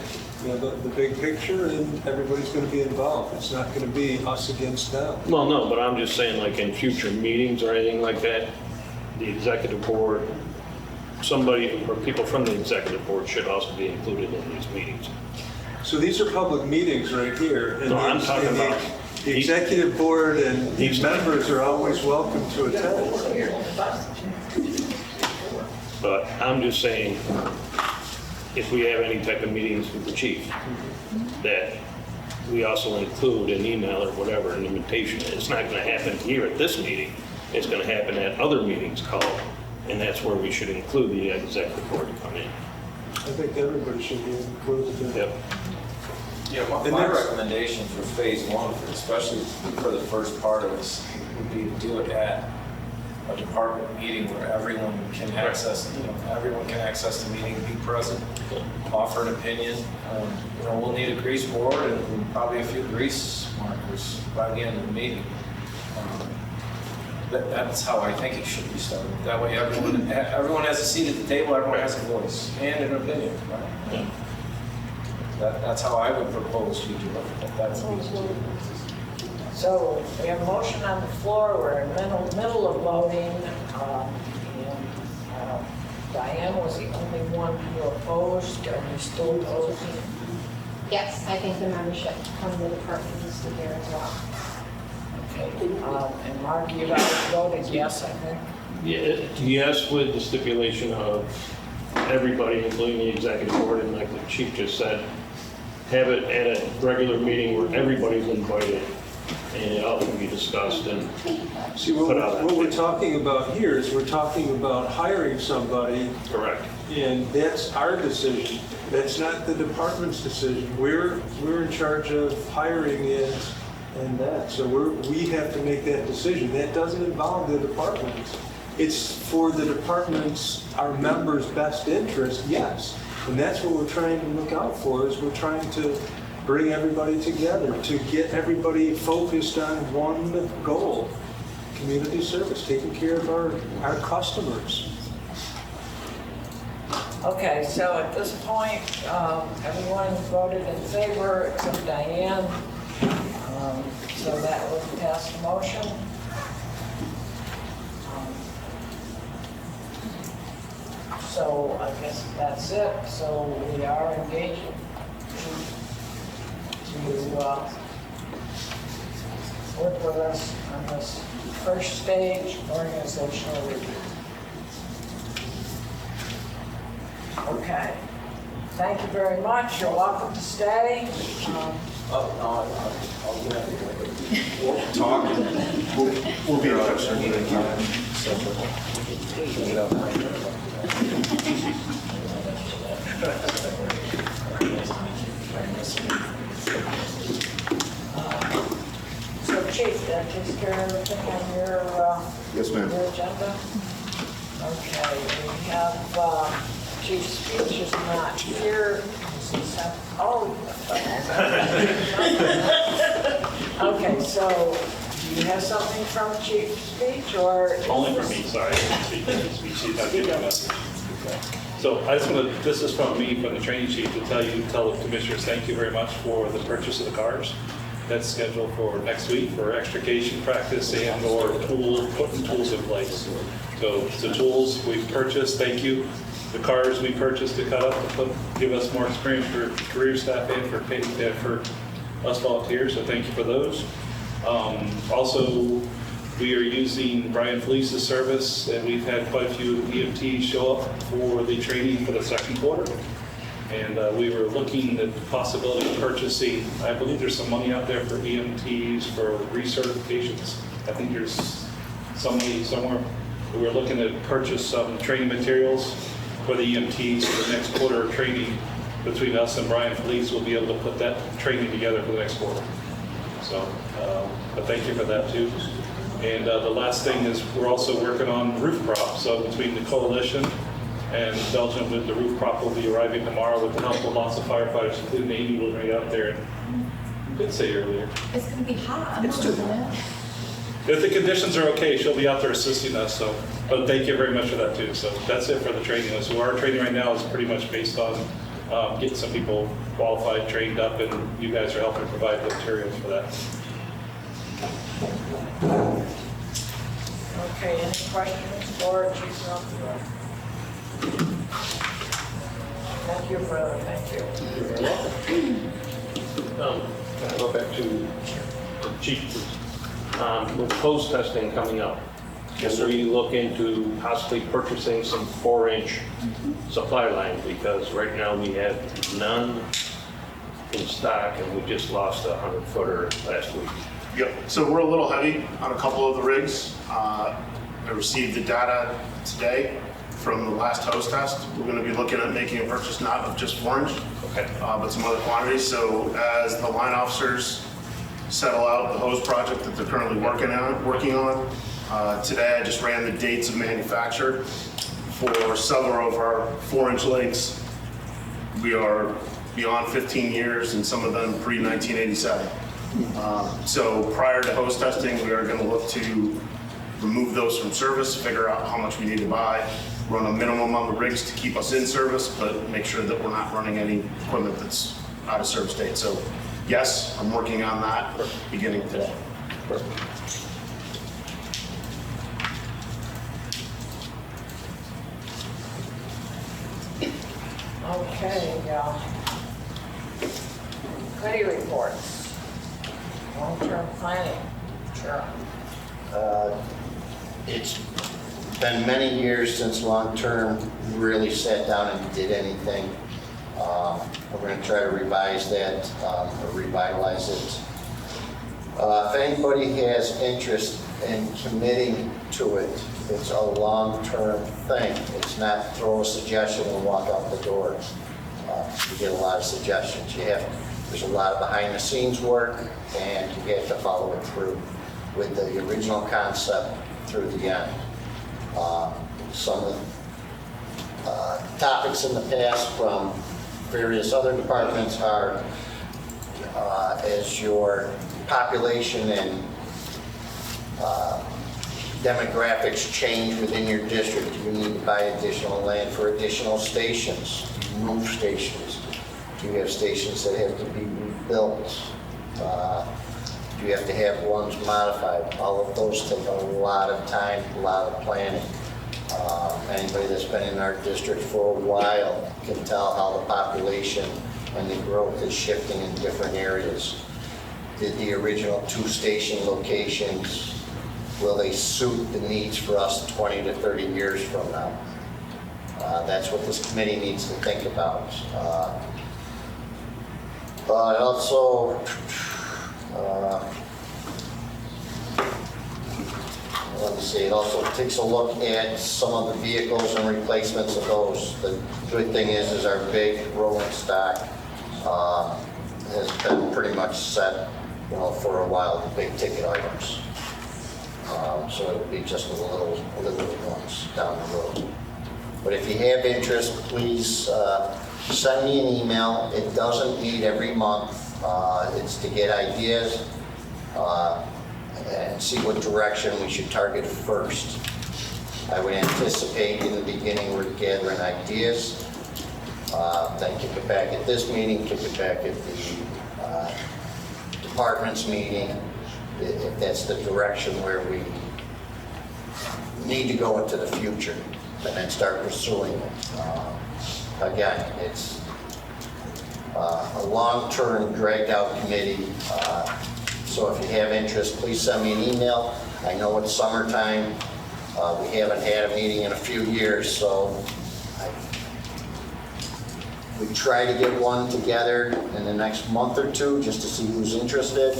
the big picture, and everybody's going to be involved. It's not going to be us against them. Well, no, but I'm just saying like in future meetings or anything like that, the executive board, somebody or people from the executive board should also be included in these meetings. So these are public meetings right here. And No, I'm talking about- the executive board and these members are always welcome to attend. But I'm just saying, if we have any type of meetings with the chief, that we also include an email or whatever, an invitation. It's not going to happen here at this meeting. It's going to happen at other meetings called, and that's where we should include the executive board to come in. I think everybody should be included in Yep. Yeah, And my that's- recommendation for phase 1, especially for the first part of this, would be to do it at a department meeting where everyone can access, everyone can access the meeting, be present, offer an opinion. We'll need a grease board and probably a few grease markers by the end of the meeting. That's how I think it should be started. That way everyone has a seat at the table, everyone has a voice and an opinion, right? That's how I would propose we do it, if that's easy. So we have a motion on the floor, we're in the middle of voting. Diane was the only one who opposed, are you still opposing? Yes, I think the membership from the department needs to be here as well. And Mark, you guys voted yes, I think. Yeah, yes, with the stipulation of everybody, including the executive board, and like the chief just said, have it at a regular meeting where everybody's invited and it all can be discussed and See, put out. what we're talking about here is we're talking about hiring somebody, Correct. and that's our decision. That's not the department's decision. We're in charge of hiring and that. So we have to make that decision. That doesn't involve the departments. It's for the department's, our members' best interest, yes. And that's what we're trying to look out for, is we're trying to bring everybody together, to get everybody focused on one goal, community service, taking care of our customers. Okay, so at this point, everyone voted in favor except Diane. So that would pass the motion. So I guess that's it. So we are engaging to work with us on this first stage organizational review. Okay. Thank you very much. You're welcome to stay. We'll talk. We'll be in touch. So Chief, that takes care of everything on your, Yes, ma'am. your agenda? Okay, we have, Chief Speech is not here. Oh. Okay, so do you have something from Chief Speech or? Only for me, sorry. She's not giving a message. So I just want to, this is from me, from the training chief, to tell the commissioners, thank you very much for the purchase of the cars. That's scheduled for next week for extrication practice and or putting tools in place. So the tools we've purchased, thank you. The cars we purchased to cut up to give us more experience for career staff and for us volunteers, so thank you for those. Also, we are using Brian Felice's service, and we've had quite a few EMTs show up for the training for the second quarter. And we were looking at the possibility of purchasing, I believe there's some money out there for EMTs for recertifications. I think there's some money somewhere. We were looking to purchase some training materials for the EMTs for the next quarter of training. Between us and Brian Felice, we'll be able to put that training together for the next quarter. So, but thank you for that too. And the last thing is we're also working on roof prop. So between the coalition and Belgium, with the roof prop will be arriving tomorrow with the help of lots of firefighters, including Amy will be out there. I did say earlier. It's going to be hot. It's too hot. If the conditions are okay, she'll be out there assisting us. So, but thank you very much for that too. So that's it for the training. So our training right now is pretty much based on getting some people qualified, trained up, and you guys are helping provide the materials for that. Okay, any questions for Chief Rumpf? Thank you, brother, thank you. Can I go back to the chief? With post testing coming up, Yes, can we look into possibly purchasing some 4-inch supply line? Because right now we have none in stock, and we just lost a 100-footer last week. Yep, so we're a little heavy on a couple of the rigs. I received the data today from the last hose test. We're going to be looking at making a purchase not of just 4-inch, Okay. but some other quantities. So as the line officers settle out the hose project that they're currently working on, today I just ran the dates of manufacture for several of our 4-inch links. We are beyond 15 years and some of them pre-1987. So prior to hose testing, we are going to look to remove those from service, figure out how much we need to buy, run a minimum amount of rigs to keep us in service, but make sure that we're not running any equipment that's out of service date. So yes, I'm working on that beginning today. Perfect. Okay, committee reports. Long-term planning. Sure. It's been many years since long-term really sat down and did anything. We're going to try to revise that or revitalize it. If anybody has interest in committing to it, it's a long-term thing. It's not throw a suggestion and walk out the door. You get a lot of suggestions. There's a lot of behind-the-scenes work, and you have to follow it through with the original concept through the end. Some of the topics in the past from various other departments are as your population and demographics change within your district, you need to buy additional land for additional stations, move stations. Do you have stations that have to be rebuilt? Do you have to have ones modified? All of those take a lot of time, a lot of planning. Anybody that's been in our district for a while can tell how the population and the growth is shifting in different areas. Did the original 2 station locations, will they suit the needs for us 20 to 30 years from now? That's what this committee needs to think about. But also, let me see, it also takes a look at some of the vehicles and replacements of those. The good thing is our big rolling stock has been pretty much set, for a while, the big ticket items. So it'll be just the little ones down the road. But if you have interest, please send me an email. It doesn't meet every month. It's to get ideas and see what direction we should target first. I would anticipate in the beginning we're gathering ideas, then kick it back at this meeting, kick it back at the department's meeting, if that's the direction where we need to go into the future, and then start pursuing it. Again, it's a long-term, dragged-out committee. So if you have interest, please send me an email. I know it's summertime. We haven't had a meeting in a few years, so we try to get one together in the next month or two just to see who's interested.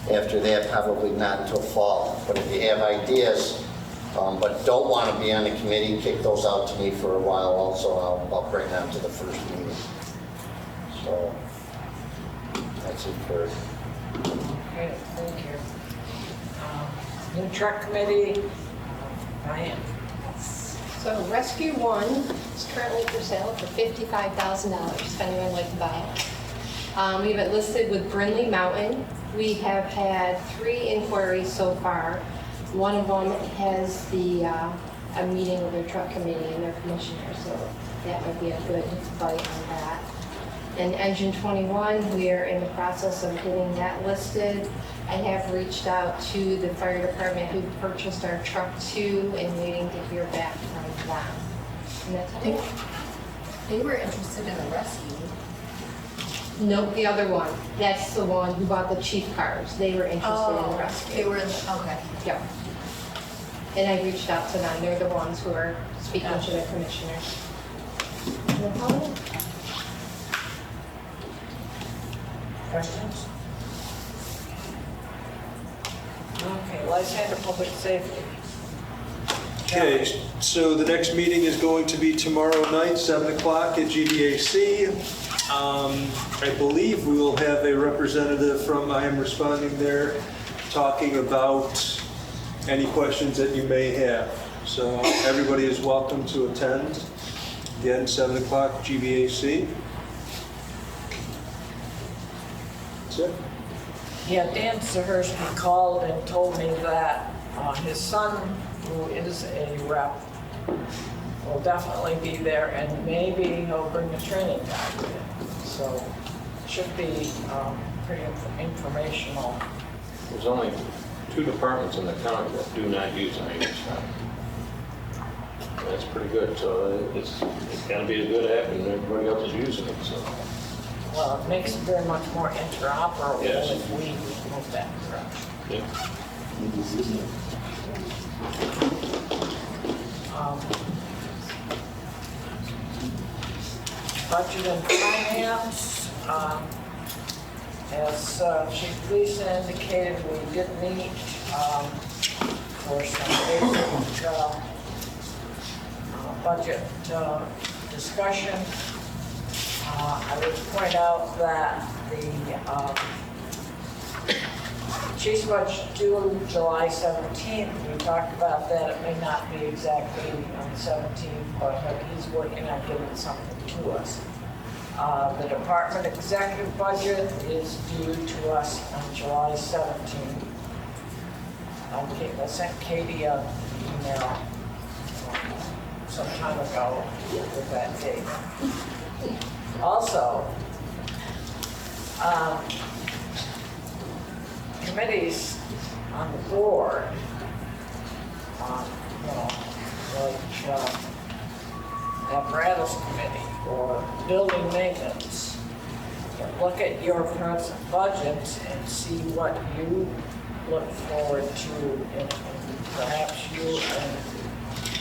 After that, probably not until fall. But if you have ideas, but don't want to be on the committee, kick those out to me for a while also. I'll bring them to the first meeting. So that's it for. Okay, thank you. New truck committee, Diane. So Rescue 1 is currently for sale for $55,000, if anyone would like to buy it. We have it listed with Brindley Mountain. We have had 3 inquiries so far. One of them has a meeting with their truck committee and their commissioner, so that would be a good bite on that. And Engine 21, we are in the process of getting that listed. I have reached out to the fire department who purchased our truck 2 and waiting to hear back from them. And that's it. They were interested in the rescue. Nope, the other one. That's the one who bought the chief cars. They were interested in the rescue. They were in the, okay. Yep. And I reached out to them. They're the ones who are speaking to the commissioners. No problem. Questions? Okay, Lysander Public Safety. Okay, so the next meeting is going to be tomorrow night, 7 o'clock at GDAC. I believe we will have a representative from I Am Responding there talking about any questions that you may have. So everybody is welcome to attend. Again, 7 o'clock, GBAC. That's it. Yeah, Dan Zahersky called and told me that his son, who is a rep, will definitely be there, and maybe he'll bring the training guide with him. So it should be pretty informational. There's only 2 departments in the county that do not use IMS stuff. That's pretty good. So it's got to be a good app, and everybody else is using it. So. Well, it makes it very much more interoperable Yes. if we move that direction. Yeah. Budget and finance, as Chief Lisa indicated, we did meet for some basic budget discussion. I would point out that the Chief's budget due July 17th. We talked about that. It may not be exactly on the 17th, but he's working on giving something to us. The department executive budget is due to us on July 17th. I sent Katie an email some time ago with that date. Also, committees on the board, like apparatus committee or building maintenance, look at your present budget and see what you look forward to, and perhaps you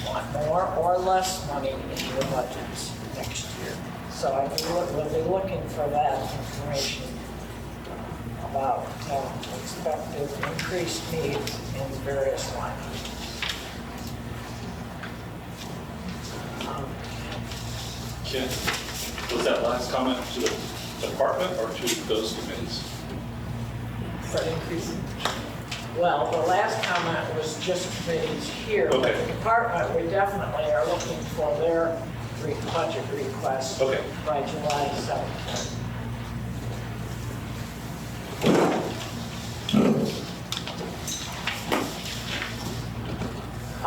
want more or less money in your budgets next year. So we'll be looking for that information about expected increased needs in various lines. Ken, was that last comment to the department or to those committees? For increasing. Well, the last comment was just committees here. Okay. But the department, we definitely are looking for their budget request Okay. by July 7th.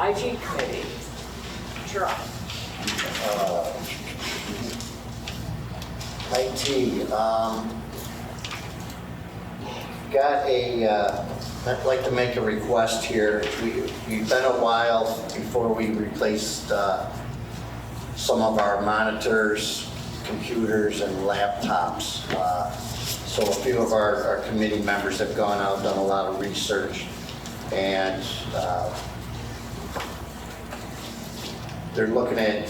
IT committee, sure. IT, I'd like to make a request here. We've been a while before we replaced some of our monitors, computers, and laptops. So a few of our committee members have gone out, done a lot of research, and they're looking at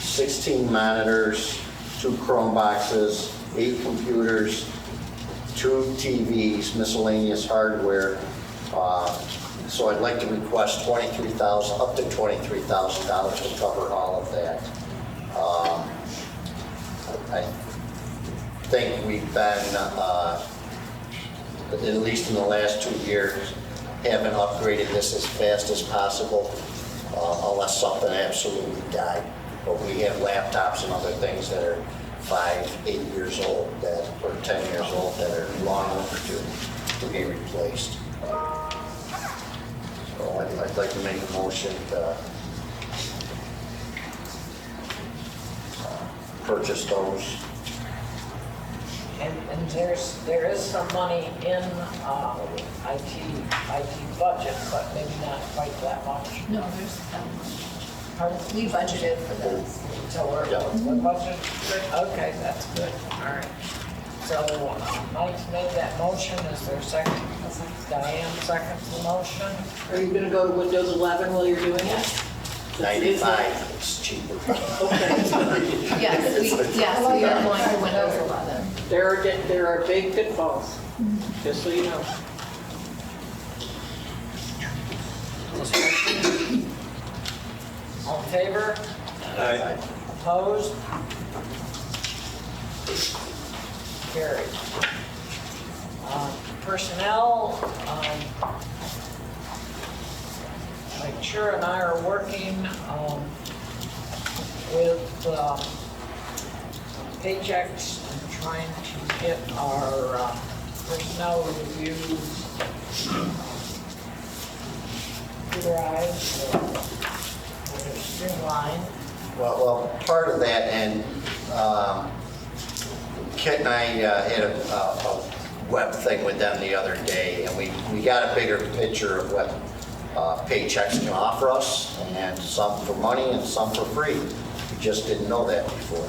16 monitors, 2 Chromeboxes, 8 computers, 2 TVs, miscellaneous hardware. So I'd like to request $23,000, up to $23,000 to cover all of that. I think we've been, at least in the last 2 years, haven't upgraded this as fast as possible, unless something absolutely died. But we have laptops and other things that are 5, 8 years old, or 10 years old, that are long overdue to be replaced. So I'd like to make a motion to purchase those. And there is some money in IT budget, but maybe not quite that much. No, there's, Pardon? we budgeted for this. So we're budget, okay, that's good, all right. So Mike's made that motion, is there a second? Diane seconds the motion. Are you gonna go to Windows 11 while you're doing it? 95, it's cheaper. Okay. Yes, we are going to Windows 11. There are big pitfalls, just so you know. All in favor? Aye. Opposed? Carried. Personnel, Mike Sure and I are working with paychecks and trying to get our personnel reviews computerized or streamlined. Well, part of that, and Kit and I had a web thing with them the other day, and we got a bigger picture of what paychecks can offer us, and some for money and some for free. We just didn't know that before.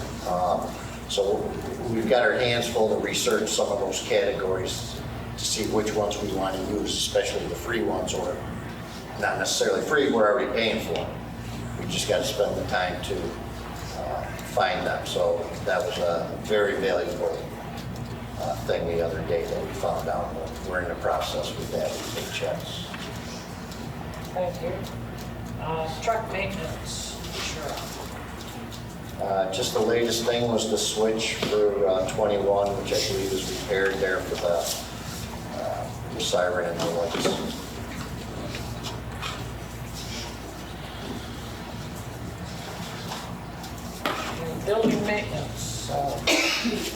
So we've got our hands full to research some of those categories to see which ones we want to use, especially the free ones, or not necessarily free, we're already paying for them. We just got to spend the time to find them. So that was a very valuable thing the other day that we found out. We're in the process with that, we take checks. Thank you. Truck maintenance, sure. Just the latest thing was the switch for 21, which I believe is repaired there for the siren and the lights. And building maintenance,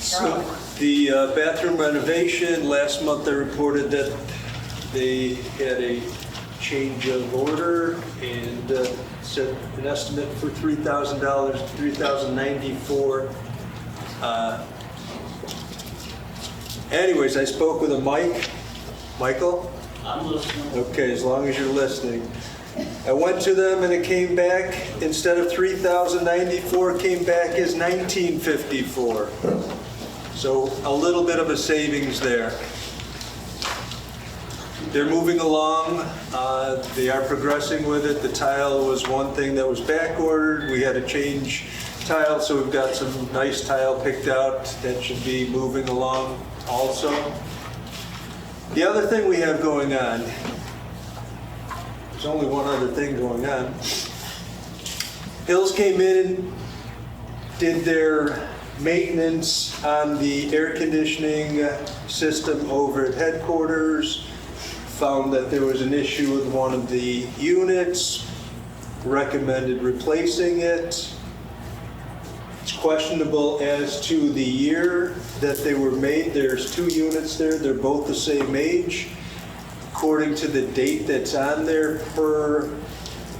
So the bathroom renovation, last month I reported that they had a change of order and set an estimate for $3,000, $3,094. Anyways, I spoke with a Michael? I'm listening. Okay, as long as you're listening. I went to them and it came back, instead of $3,094, came back as $1,954. So a little bit of a savings there. They're moving along. They are progressing with it. The tile was one thing that was back ordered. We had to change tile, so we've got some nice tile picked out that should be moving along also. The other thing we have going on, there's only one other thing going on. Hills came in and did their maintenance on the air conditioning system over at headquarters, found that there was an issue with one of the units, recommended replacing it. It's questionable as to the year that they were made. There's 2 units there, they're both the same age. According to the date that's on there, per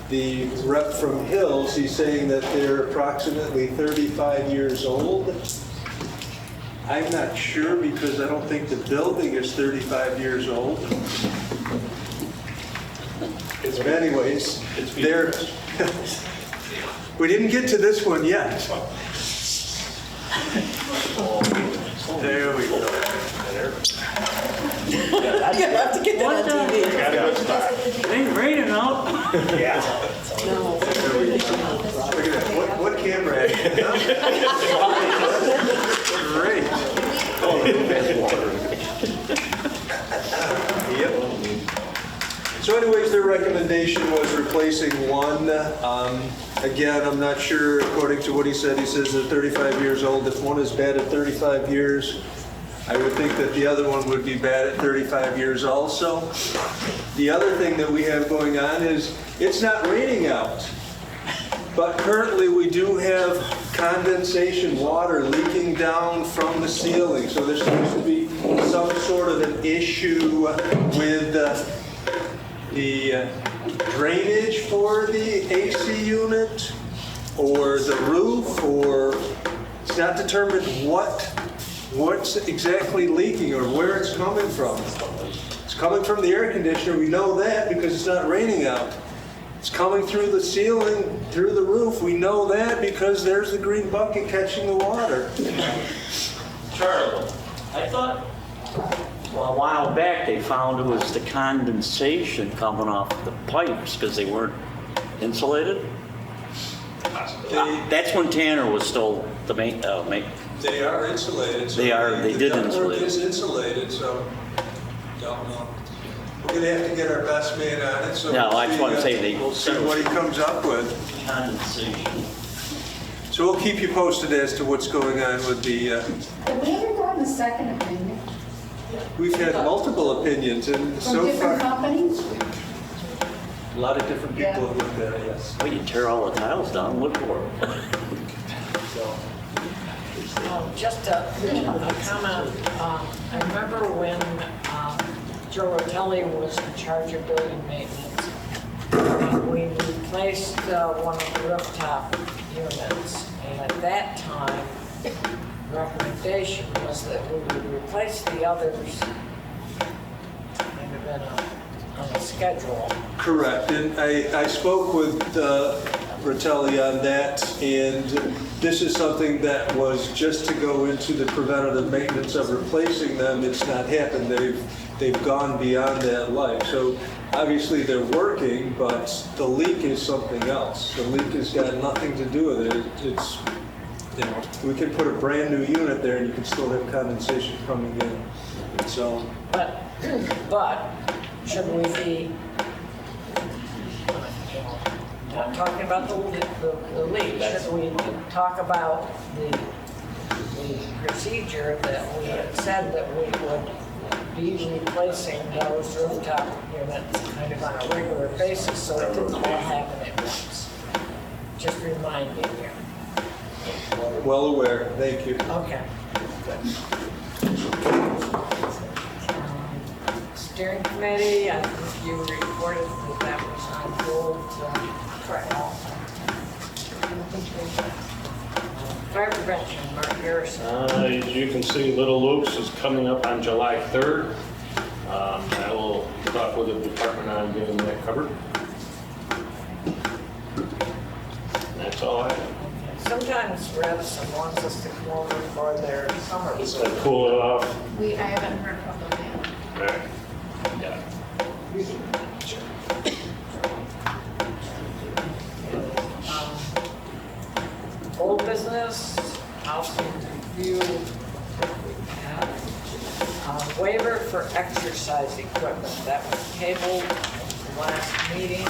the rep from Hills, he's saying that they're approximately 35 years old. I'm not sure because I don't think the building is 35 years old. But anyways, they're, we didn't get to this one yet. There we go. You have to get that on TV. It ain't raining out. Yeah. Look at that. What camera? Great. Yep. So anyways, their recommendation was replacing one. Again, I'm not sure, according to what he said, he says they're 35 years old. If one is bad at 35 years, I would think that the other one would be bad at 35 years also. The other thing that we have going on is it's not raining out, but currently we do have condensation water leaking down from the ceiling. So there seems to be some sort of an issue with the drainage for the AC unit or the roof, or it's not determined what's exactly leaking or where it's coming from. It's coming from the air conditioner, we know that because it's not raining out. It's coming through the ceiling, through the roof, we know that because there's the green bucket catching the water. Charlie, I thought, well, a while back they found it was the condensation coming off the pipes because they weren't insulated. That's when Tanner was still the main. They are insulated. So They did ductwork insulate. is insulated, so don't know. We're gonna have to get our best man on it, so No, we'll I just see, want to say they. we'll see what he comes up with. Condensation. So we'll keep you posted as to what's going on with the, Have we ever gotten a second opinion we've had multiple opinions and from so different far, companies? a lot of different people have looked at it, yes. Well, you tear all the tiles down, look for it. Just a comment. I remember when Joe Rotelli was in charge of building maintenance, we replaced one of the rooftop units, and at that time, the recommendation was that we would replace the others, maybe been on a schedule. Correct, and I spoke with Ratelli on that, and this is something that was just to go into the preventative maintenance of replacing them. It's not happened. They've gone beyond that life. So obviously they're working, but the leak is something else. The leak has got nothing to do with it. It's, you know, we can put a brand new unit there and you can still have condensation coming in. So, But should we be, not talking about the leak, should we talk about the procedure that we had said that we would be replacing those rooftop units kind of on a regular basis so it didn't all happen at once? Just remind me here. well aware, thank you. Okay. Steering committee, I think you reported that was on hold. Correct. Fire prevention, Mark Harrison. As you can see, Little Luke's is coming up on July 3rd. I will talk with the department on getting that covered. That's all I have. Sometimes Radisson wants us to come over for their summer. Just to cool it off. I haven't heard from them yet. All right. Yeah. Old business, housing review. Waiver for exercise equipment, that was tabled at the last meeting.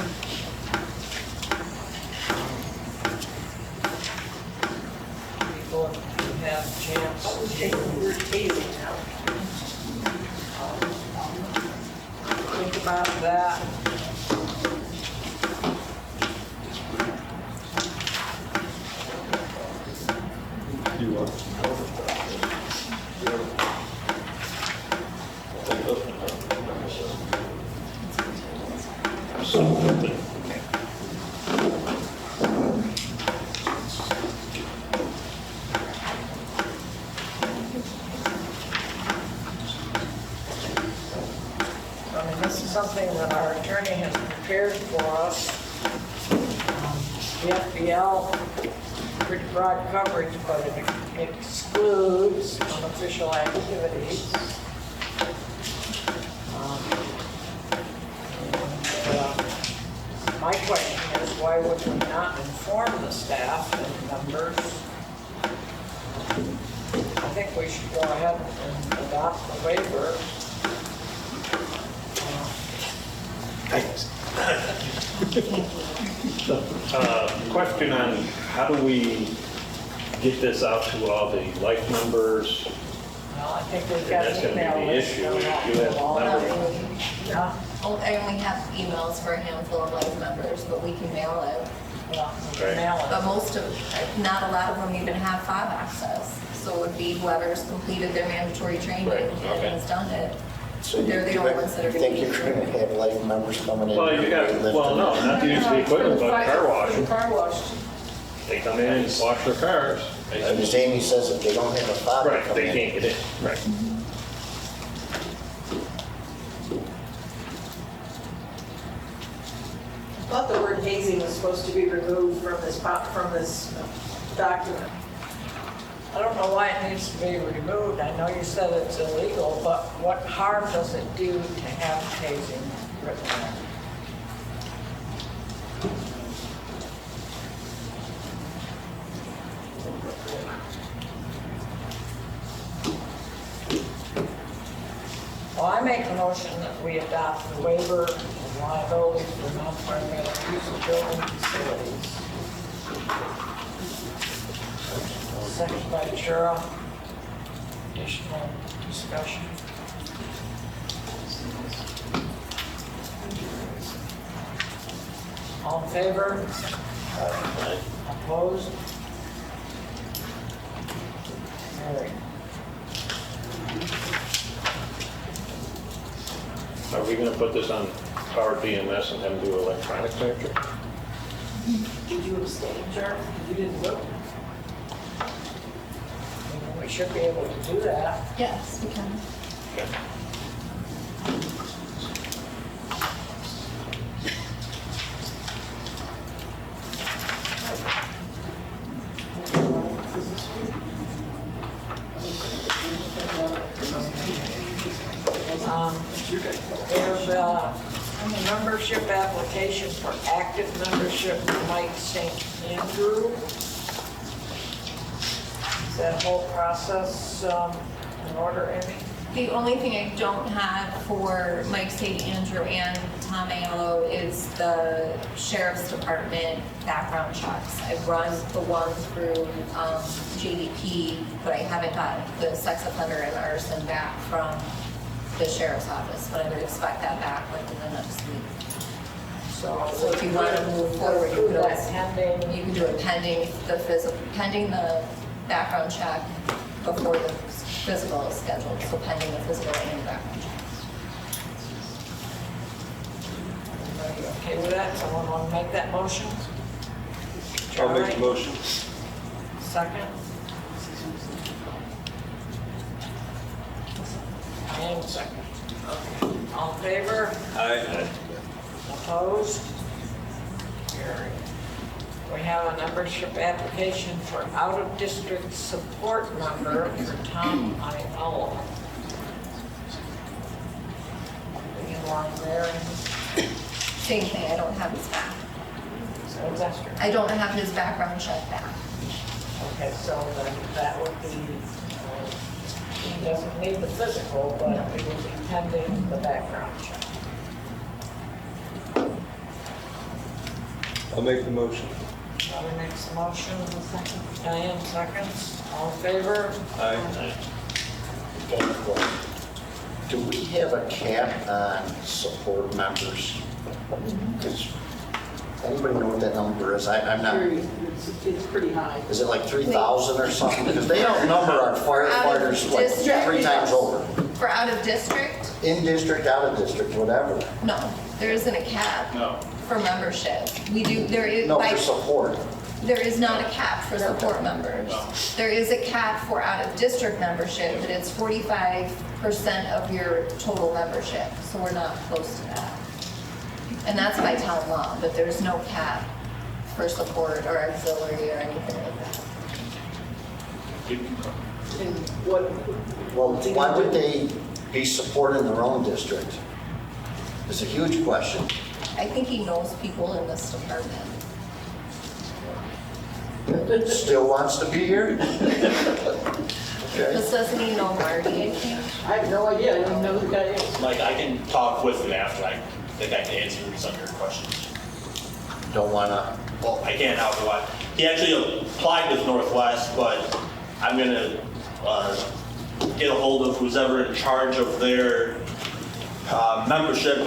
People who have a chance to think about that. I mean, this is something that our attorney has prepared for us. The FBL, pretty broad coverage, but it excludes unofficial activities. My question is, why would we not inform the staff and members? I think we should go ahead and adopt the waiver. Question on how do we get this out to all the life members? Well, I think we've got That's an gonna be email the list. issue. You have members. Yeah, I only have emails for a handful of life members, but we can mail it. well, we can Right. mail But it. most of, not a lot of them even have fob access. So it would be whoever's completed their mandatory training Right, and okay. has done it. So They're the only ones that are you think gonna you're be- going to have life members coming in? Well, you got, well, no, not to use the equipment, but car washing. Car wash. They come in and wash their cars. And as Amy says, if they don't have a fob, Right, come they in. can't get in, right. I thought the word hazing was supposed to be removed from this document. I don't know why it needs to be removed. I know you said it's illegal, but what harm does it do to have tasing written there? Well, I make a motion that we adopt the waiver of liability for non-paramedic use of building facilities. Second by Chura. Additional discussion. All in favor? Opposed? Carried. Are we gonna put this on Power DMS and have them do electronic signature? Did you abstain, Charlie? You didn't vote? We should be able to do that. Yes, we can. Okay. There's a membership application for active membership for Mike St. Andrew. Is that whole process in order, Amy? The only thing I don't have for Mike St. Andrew and Tom Aiello is the Sheriff's Department background checks. I've run the one through JDP, but I haven't got the sex offender and arson back from the Sheriff's Office, but I would expect that back within the next week. So if you want to move forward, you could always, you can do it pending the background check before the physical is scheduled, so pending the physical and the background check. Everybody okay with that? Someone want to make that motion? I'll make the Charlie? motion. Second? I am second. Okay. All in favor? Aye. Opposed? Carried. We have a membership application for out-of-district support member for Tom Aiello. Any line there? Same thing, I don't have his back. So that's true. I don't have his background check back. Okay, so then that would be, he doesn't need the physical, but it would be pending the background check. I'll make the motion. Charlie makes the motion, Diane seconds, all in favor? Aye. Do we have a cap on support members? Does anybody know what that number is? I'm not, It's pretty high. is it like 3,000 or something? Because they outnumber our firefighters like District? 3 times over. For out of district? In district, out of district, whatever. No, there isn't a cap for membership. We do, there is, No, like, for support. there is not a cap for support members. There is a cap for out of district membership, but it's 45% of your total membership, so we're not close to that. And that's by town law, but there's no cap for support or auxiliary or anything like that. And what, Well, why would they be supporting their own district? It's a huge question. I think he knows people in this department. Still wants to be here? Okay. Just doesn't he know Marty, I think? I have no idea, I don't even know who the guy is. Like, I can talk with him after, I think I can answer some of your questions. Don't wanna, Well, I can't now if you want. He actually applied with Northwest, but I'm gonna get a hold of who's ever in charge of their membership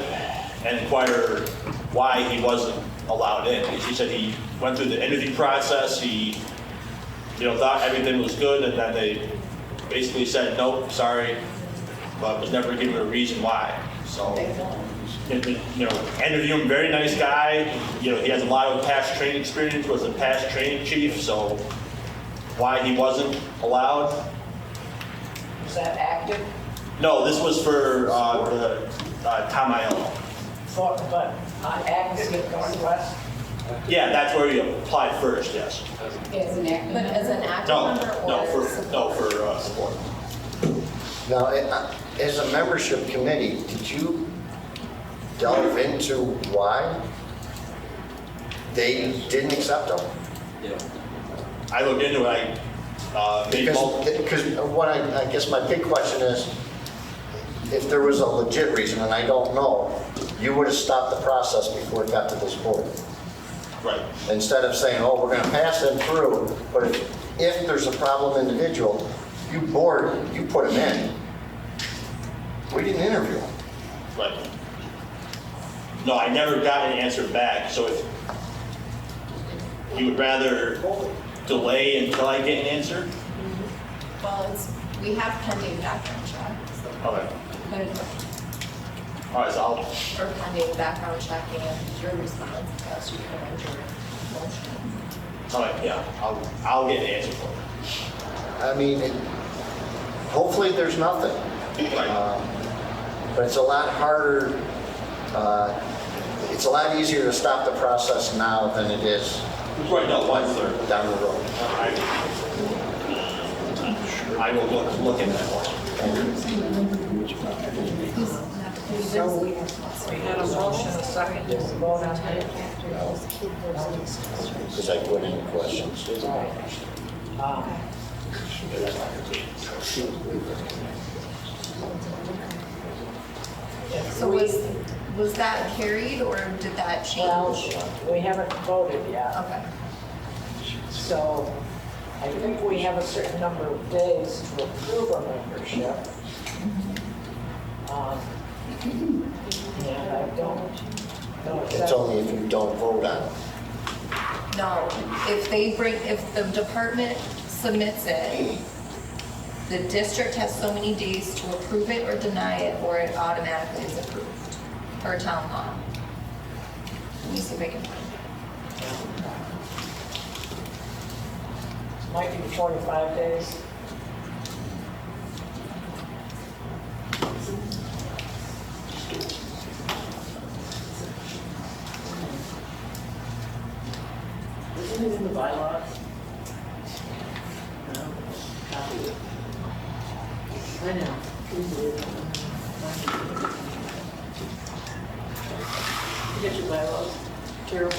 and inquire why he wasn't allowed in. He said he went through the interview process, he, thought everything was good, and then they basically said, nope, sorry, but was never given a reason why. So, interview him, very nice guy. He has a lot of past training experience, was a past training chief, so why he wasn't allowed? Is that active? No, this was for the Tom Aiello. But active at Northwest? Yeah, that's where he applied first, yes. But as an active No, member or? no, for support. now, as a membership committee, did you delve into why they didn't accept them? I looked into it, Because what I guess my big question is, if there was a legit reason, and I don't know, you would have stopped the process before it got to this board. right. Instead of saying, oh, we're going to pass them through, but if there's a problem individual, you put them in. We didn't interview them. Right. No, I never got an answer back, so if you would rather delay until I get an answer? Well, we have pending background check, so. Okay. But All right, so or pending background check and your response, as you can enter your motion. all right, yeah, I'll get an answer for you. I mean, hopefully there's nothing. But it's a lot harder, it's a lot easier to stop the process now than it is Right, no, 1/3. down the road. I will look into that one. So we had a motion, a second, to vote on that. Because I put in questions. So was that carried or did that Well, change? we haven't voted yet, Okay. so I think we have a certain number of days to approve our membership. And I don't know It's exactly. only if you don't vote on it. No, if the department submits it, the district has so many days to approve it or deny it, or it automatically is approved per town law. Let me see if I can find it. Might be 45 days. Isn't it in the bylaws? No, copy it. I know. You get your bylaws, Carol?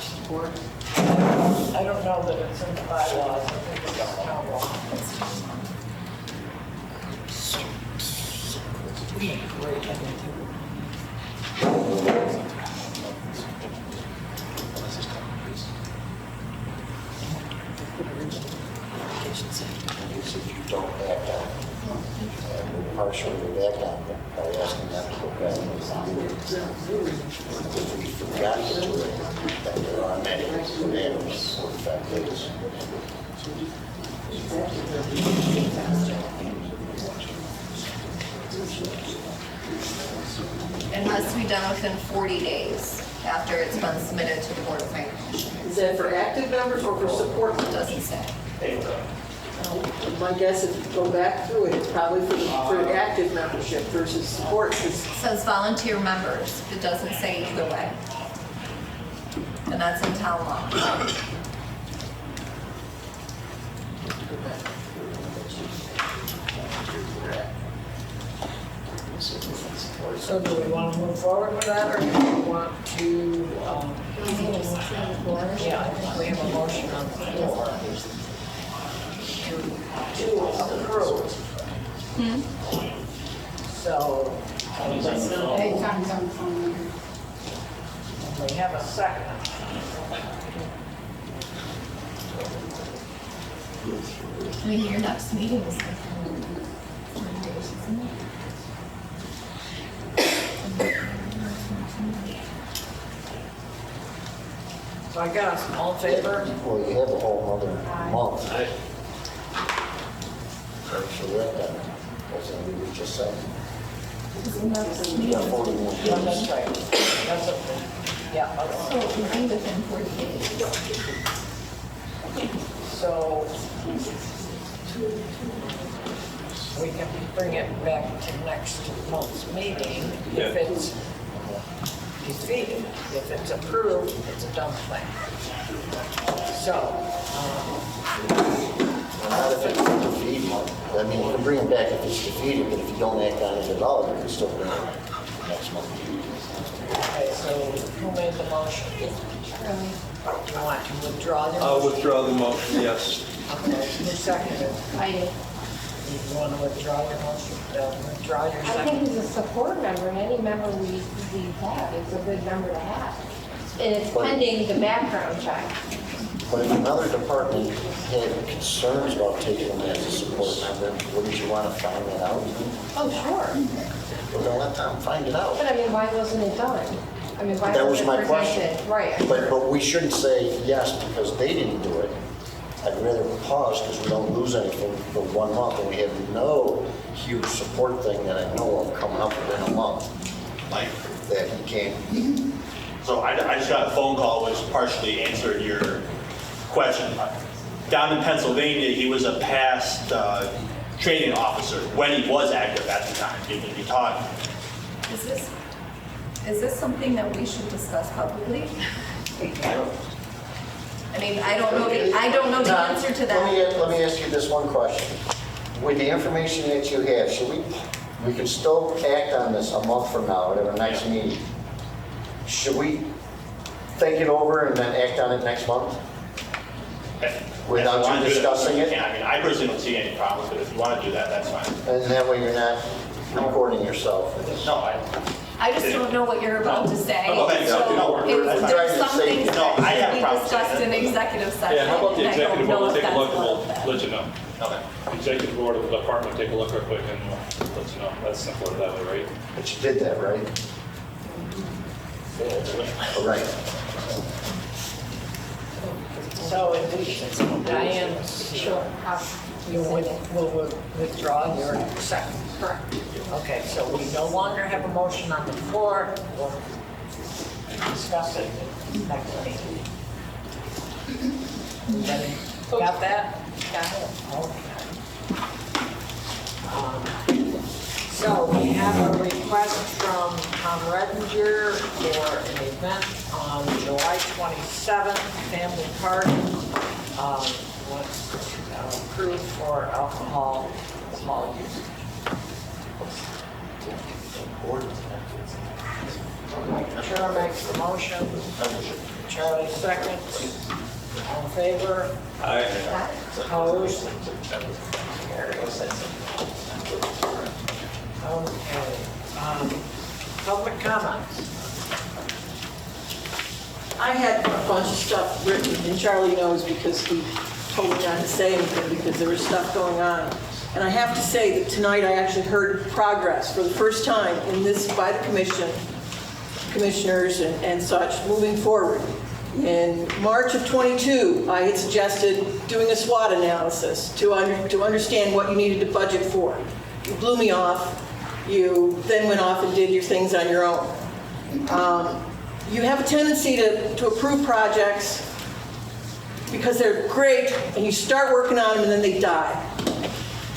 Support. I don't know that it's in the bylaws, I think it's town law. If you don't act on it, and we're partially back on it by asking them to go back. If we forgot to do it, then they're automatic, unanimous, 45 days. It has to be done within 40 days after it's been submitted to the Board of Planning Commission. Is that for active members or for support? It doesn't say. My guess is if you go back through it, it's probably for active membership versus support. It says volunteer members. It doesn't say either way. And that's in town law. So do we want to move forward with that, or do we want to, yeah, I think we have a motion on the floor to approve. So, we have a second. I mean, your next meeting is like 40 days, isn't it? So I guess, all in favor? Well, you have a whole other month. So that, that's what we were just saying. You got 41 Yeah, days. that's right. That's okay. Yeah, So okay. it would be within 40 days. So we can bring it back to next month's meeting if it's defeated. If it's approved, it's a done thing. So, Not if it's defeated. I mean, you can bring it back if it's defeated, but if you don't act on it at all, you can still bring it next month. okay, so who made the motion? Do you want to withdraw the I'll motion? withdraw the motion, yes. Okay, who seconded? I did. You want to withdraw your motion? Withdraw your I think second? he's a support member, and any member we have is a good member to have. And it's pending the background check. But if another department had concerns about taking them as a support member, wouldn't you want to find that out? Oh, sure. Well, then let them find it out. But I mean, why wasn't it done? I mean, why That was wasn't my it question. presented? Right. But we shouldn't say yes because they didn't do it. I'd rather pause because we don't lose anything for 1 month and we have no huge support thing that I know of coming up within a month Mike? that he can't. So I just got a phone call which partially answered your question. Down in Pennsylvania, he was a past training officer when he was active at the time. He taught. Is this something that we should discuss publicly? I mean, I don't know the answer to that. Let me ask you this one question. With the information that you have, should we we can still act on this a month from now at our next meeting. Should we think it over and then act on it next month? Without you discussing it? Yeah, I mean, I personally don't see any problem with it. If you want to do that, that's fine. And that way you're not recording yourself. No, I just don't know what you're about to say. Okay, So no, if I'm trying there's to some say- things No, I that have should be problems discussed with in it. executive session. Yeah, how about the and I don't executive know board will if take a that's look and allowed we'll then. let you know. Okay. Executive board of the department, take a look real quick and we'll let you know. That's simpler that way, right? But you did that, right? Right. So Diane, you will withdraw your second? Correct. Okay, so we no longer have a motion on the floor. We'll discuss it next meeting. Everybody got that? Got it. Okay. So we have a request from Tom Redinger for an event on July 27th, family party. What's approved for alcohol use. Chair makes the motion. Charlie seconds. All in favor? Aye. Opposed? Carries. Okay. Public comments. I had a bunch of stuff written, and Charlie knows because he told me not to say anything because there was stuff going on. And I have to say that tonight I actually heard progress for the first time in this by the commissioners and such moving forward. In March of '22, I had suggested doing a SWOT analysis to understand what you needed to budget for. You blew me off. You then went off and did your things on your own. You have a tendency to approve projects because they're great and you start working on them and then they die.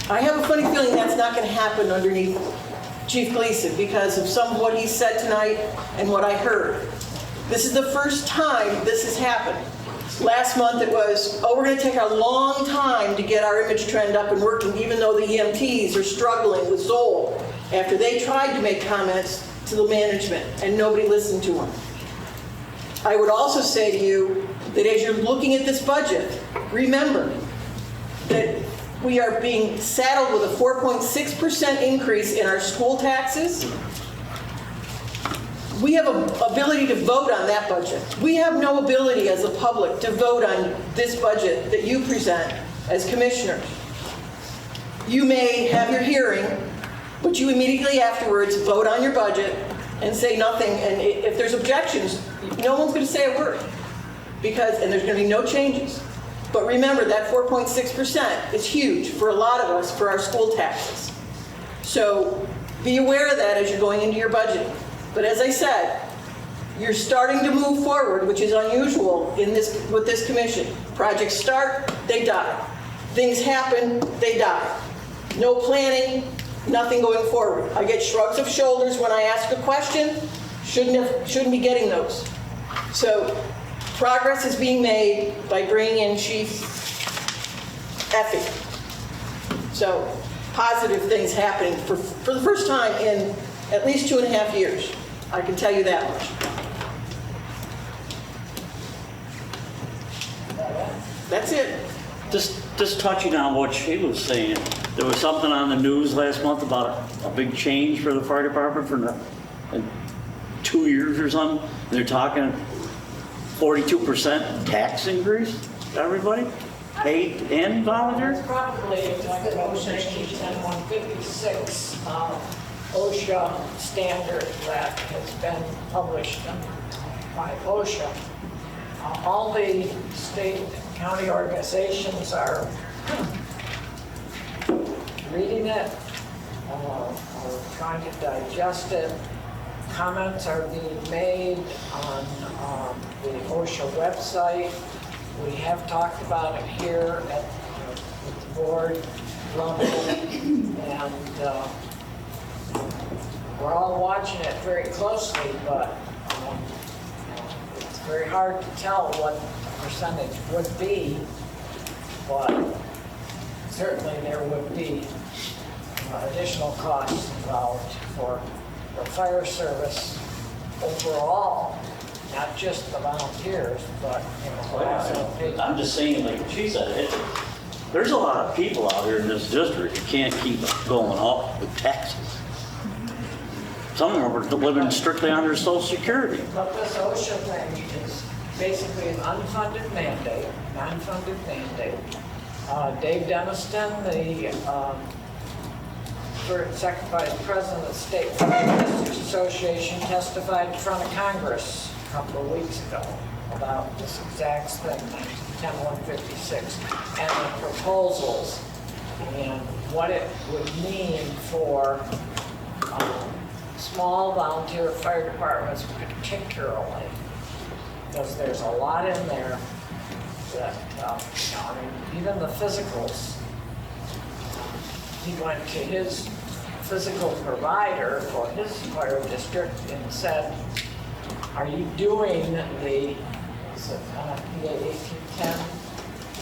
I have a funny feeling that's not going to happen underneath Chief Gleason because of some of what he said tonight and what I heard. This is the first time this has happened. Last month it was, oh, we're going to take a long time to get our image trend up and working, even though the EMTs are struggling with Zoll after they tried to make comments to the management and nobody listened to them. I would also say to you that as you're looking at this budget, remember that we are being saddled with a 4.6% increase in our school taxes. We have an ability to vote on that budget. We have no ability as a public to vote on this budget that you present as commissioners. You may have your hearing, but you immediately afterwards vote on your budget and say nothing. And if there's objections, no one's going to say a word and there's going to be no changes. But remember that 4.6% is huge for a lot of us for our school taxes. So be aware of that as you're going into your budgeting. But as I said, you're starting to move forward, which is unusual with this commission. Projects start, they die. Things happen, they die. No planning, nothing going forward. I get shrugs of shoulders when I ask a question. Shouldn't be getting those. So progress is being made by bringing in Chief Effie. So positive things happening for the first time in at least 2.5 years. I can tell you that much. That's it. Just touching on what she was saying, there was something on the news last month about a big change for the fire department in 2 years or something. They're talking 42% tax increase to everybody, paid and volunteer. That's probably like motion 156 OSHA standard that has been published by OSHA. All the state and county organizations are reading it, are trying to digest it. Comments are being made on the OSHA website. We have talked about it here at the board level, and we're all watching it very closely, but it's very hard to tell what the percentage would be, but certainly there would be additional costs involved for the fire service overall, not just the volunteers, but, also. I'm just saying, like she said, there's a lot of people out here in this district that can't keep going up with taxes. Some of them are living strictly on their Social Security. But this OSHA thing is basically an unfunded mandate, non-funded mandate. Dave Deniston, the second vice president of the State Fire Districts Association, testified in front of Congress a couple of weeks ago about this exact thing, 10156, and the proposals and what it would mean for small volunteer fire departments particularly, because there's a lot in there that, even the physicals, he went to his physical provider for his fire district and said, are you doing the, is it PA 1810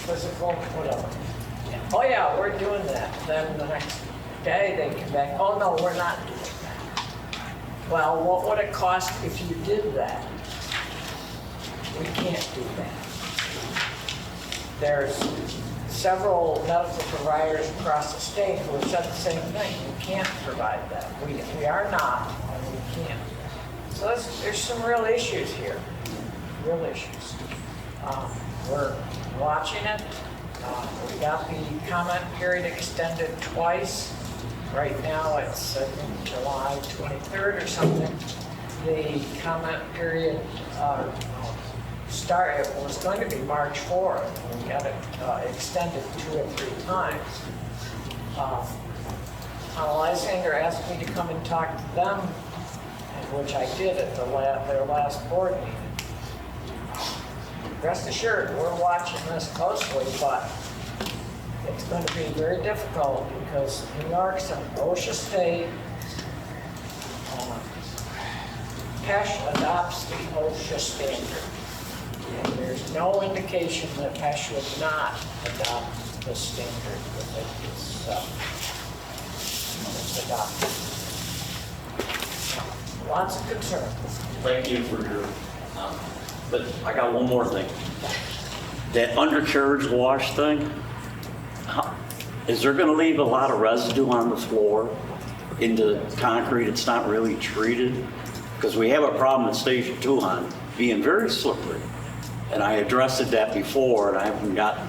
physical, whatever? Oh yeah, we're doing that. Then the next day they come back, oh no, we're not doing that. Well, what would it cost if you did that? We can't do that. There's several medical providers across the state who have said the same thing. We can't provide that. We are not, and we can't. So there's some real issues here, real issues. We're watching it. We got the comment period extended twice. Right now it's, I think, July 23rd or something. The comment period it was going to be March 4th. We got it extended 2 or 3 times. Lysander asked me to come and talk to them, which I did at their last board meeting. Rest assured, we're watching this closely, but it's going to be very difficult because New York's an OSHA state. PESH adopts the OSHA standard. And there's no indication that PESH would not adopt this standard if it's adopted. Lots of concern. Thank you for your, but I got one more thing. That undercarriage wash thing, is there going to leave a lot of residue on the floor into concrete? It's not really treated? Because we have a problem at Station 2 on being very slippery. And I addressed that before, and I haven't gotten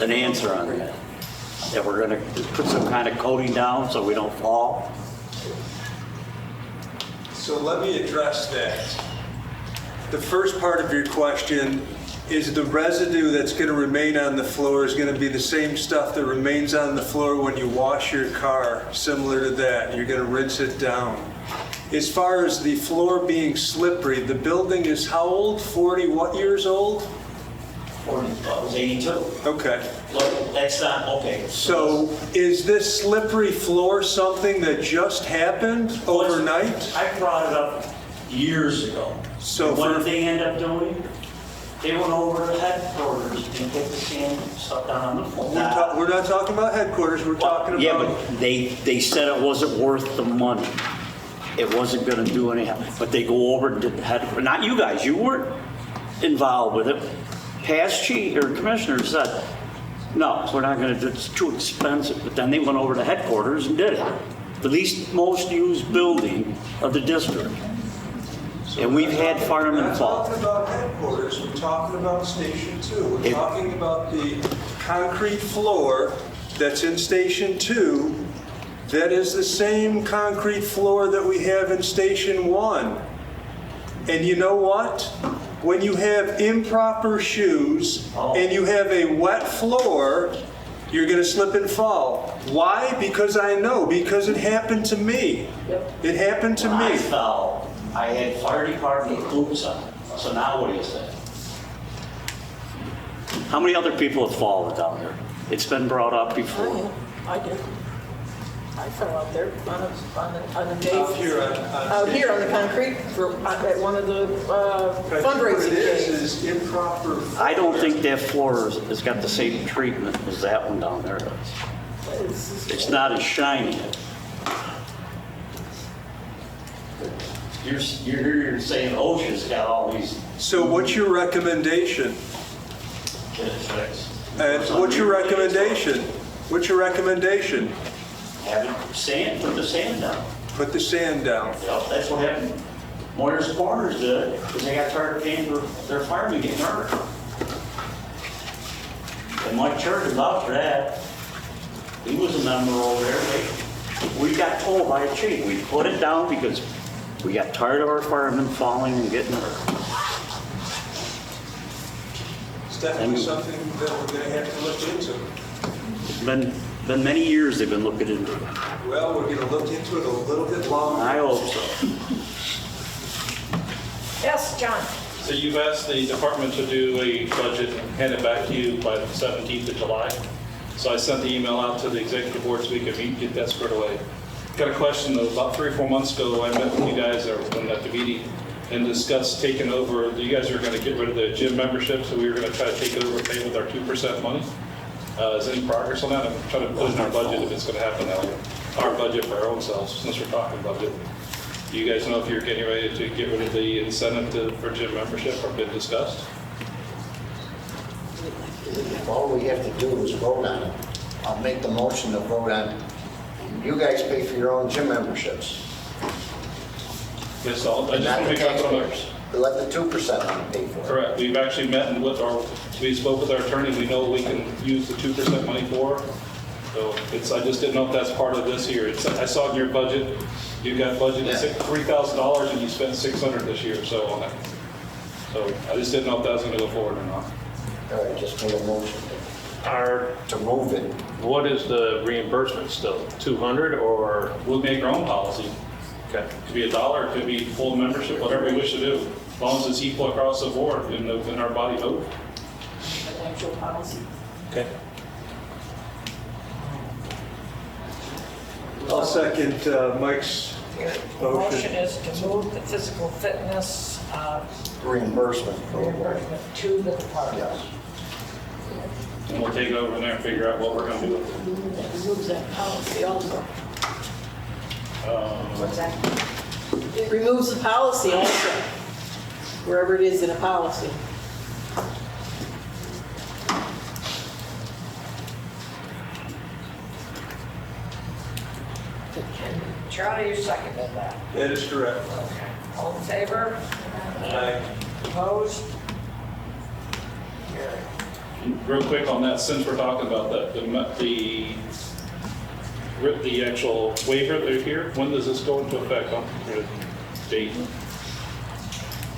an answer on that. That we're going to put some kind of coating down so we don't fall. So let me address that. The first part of your question is the residue that's going to remain on the floor is going to be the same stuff that remains on the floor when you wash your car, similar to that. You're going to rinse it down. As far as the floor being slippery, the building is how old? 40 what years old? 40, it was 82. Okay. Look, that's not, okay. So is this slippery floor something that just happened overnight? I brought it up years ago. So what did they end up doing? They went over to headquarters and put the sand stuff down on the floor. We're not talking about headquarters, we're talking about... Yeah, but they said it wasn't worth the money. It wasn't going to do anything. But they go over and did the headquarters. Not you guys, you weren't involved with it. Past chief or commissioner said, no, we're not going to do it, it's too expensive. But then they went over to headquarters and did it. The least most used building of the district. And we've had firemen fall. We're not talking about headquarters, we're talking about Station 2. We're talking about the concrete floor that's in Station 2 that is the same concrete floor that we have in Station 1. And you know what? When you have improper shoes and you have a wet floor, you're going to slip and fall. Why? Because I know. Because it happened to me. It happened to me. I fell. I had fire department boots on. So now what do you say? How many other people have fallen down there? It's been brought up before. I did. I fell out there on the day. Out here on the concrete at one of the fundraising days. Is improper. I don't think that floor has got the same treatment as that one down there does. It's not as shiny. You're saying OSHA's got all these. So what's your recommendation? What's your recommendation? What's your recommendation? Have it sand, put the sand down. Put the sand down. Yep, that's what happened. Moyer's Corners did it, because they got tired of paying for their firemen getting hurt. And Mike Church is out for that. He was a member over there. We got told by a chief, we put it down because we got tired of our firemen falling and getting hurt. It's definitely something that we're going to have to look into. It's been many years they've been looking into it. Well, we're going to look into it a little bit longer. I hope so. Yes, John? So you've asked the department to do a budget and hand it back to you by the 17th of July. So I sent the email out to the executive board so we could meet and get that squared away. Got a question though. About 3 or 4 months ago, I met with you guys at the meeting and discussed taking over. You guys are going to get rid of the gym membership, so we were going to try to take it over and pay with our 2% money. Is any progress on that? I'm trying to put in our budget if it's going to happen that way. Our budget for our own selves, since we're talking budget. Do you guys know if you're getting ready to get rid of the incentive for gym membership or been discussed? All we have to do is vote on it. I'll make the motion to vote on it. You guys pay for your own gym memberships. Yes, I just want to Not the make sure. taxpayers. Let the 2% money pay for it. Correct. We've actually met and we spoke with our attorney. We know we can use the 2% money for. So I just didn't know if that's part of this year. I saw in your budget, you got budgeted $3,000 and you spent $600 this year or so on it. So I just didn't know if that was going to go forward or not. All right, just made a motion to move it. What is the reimbursement still? 200 or? We'll make our own policy. Okay. It could be $1, it could be full membership, whatever we wish to do, as long as it's equal across the board in our body vote. Financial policy. Okay. I'll second Mike's The motion. motion is to move the physical fitness Reimbursement. reimbursement to the department. Yes. And we'll take it over there and figure out what we're going to do with it. Moves that policy also. What's that? It removes the policy also, wherever it is in a policy. Charlie, you seconded that. That is correct. Okay. All in favor? Aye. Opposed? Carried. Real quick on that, since we're talking about that, the actual waiver that are here, when does this go into effect on the date?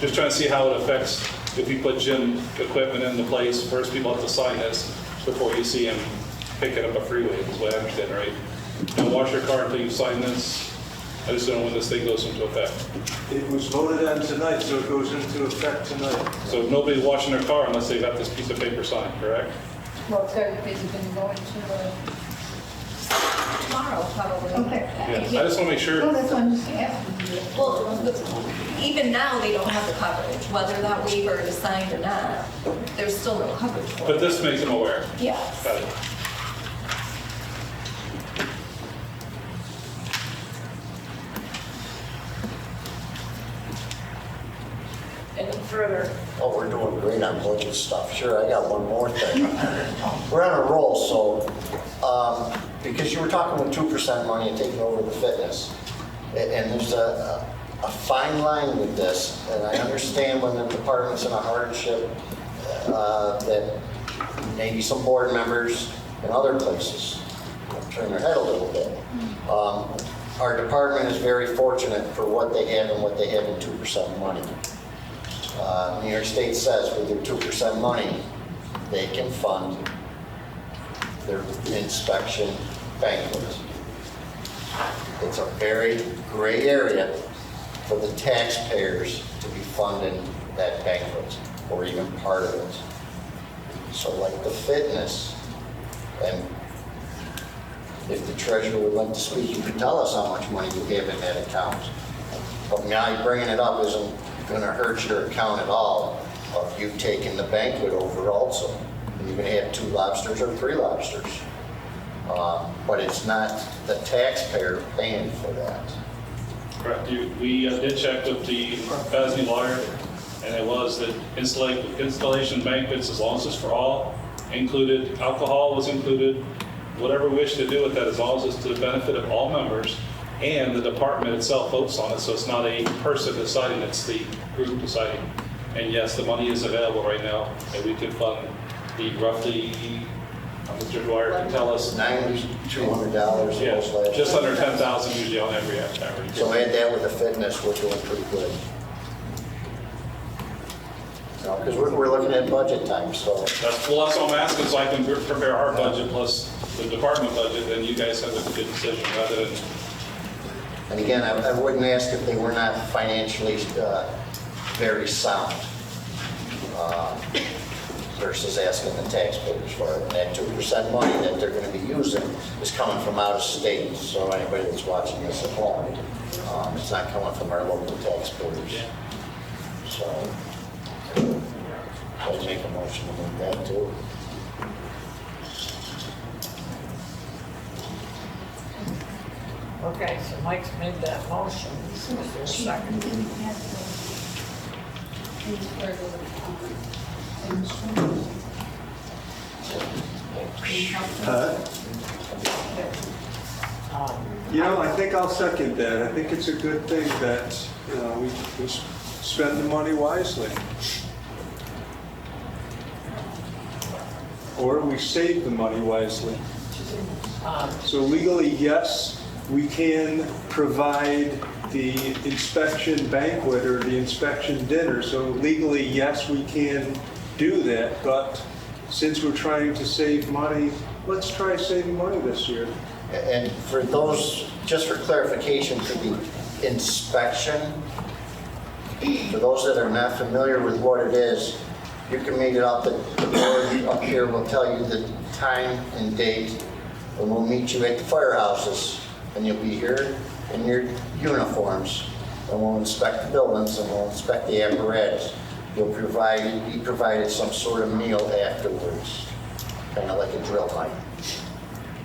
Just trying to see how it affects if we put gym equipment into place. First, people have to sign this before you see them picking up a freeway, is what I understand, right? Don't wash your car until you sign this. I just don't know when this thing goes into effect. It was voted on tonight, so it goes into effect tonight. So nobody's washing their car unless they got this piece of paper signed, correct? Well, it's going to be going to Tomorrow, probably. Okay. Yeah, I just want to make sure. Well, that's what I'm just asking. Well, even now, they don't have the coverage, whether that waiver is signed or not, there's still no coverage for But it. this makes them aware. Yes. Got it. Any further? Oh, we're doing great on budget stuff. Sure, I got one more thing. We're on a roll, so, because you were talking with 2% money and taking over the fitness, and there's a fine line with this, and I understand when the department's in a hardship, that maybe some board members in other places turn their head a little bit. Our department is very fortunate for what they have and what they have in 2% money. New York State says with their 2% money, they can fund their inspection banquet. It's a very gray area for the taxpayers to be funding that banquet or even part of it. So like the fitness, and if the treasurer would like to speak, you could tell us how much money you have in that account. But now bringing it up isn't going to hurt your account at all of you taking the banquet over also. And you're going to have 2 lobsters or 3 lobsters. but it's not the taxpayer paying for that. Correct. We did check with the PAC-B lawyer, and it was that installation banquets, as long as it's for all, included, alcohol was included, whatever we wish to do with that, as long as it's to the benefit of all members, and the department itself votes on it, so it's not a person deciding, it's the group deciding. And yes, the money is available right now, and we can fund the roughly, Mr. Dwyer can tell us. $200 Yeah, most likely. just under 10,000 usually on every average. So add that with the fitness, we're doing pretty good. Because we're looking at budget time, so. That's what I'm asking, so I can prepare our budget plus the department budget, then you guys have a good decision rather than. And again, I wouldn't ask if they were not financially very sound versus asking the taxpayers for it. And that 2% money that they're going to be using is coming from out of state. So anybody that's watching this at home, it's not coming from our local taxpayers. So I'll make a motion to move that too. Okay, so Mike's made that motion. Is there a second? I think I'll second that. I think it's a good thing that, we spend the money wisely. Or we save the money wisely. So legally, yes, we can provide the inspection banquet or the inspection dinner. So legally, yes, we can do that. But since we're trying to save money, let's try saving money this year. And for those, just for clarification, for the inspection, for those that are not familiar with what it is, you can make it up. The board up here will tell you the time and date, and we'll meet you at the firehouses, and you'll be here in your uniforms, and we'll inspect the buildings, and we'll inspect the apparatus. You'll be provided some sort of meal afterwards, kind of like a drill night.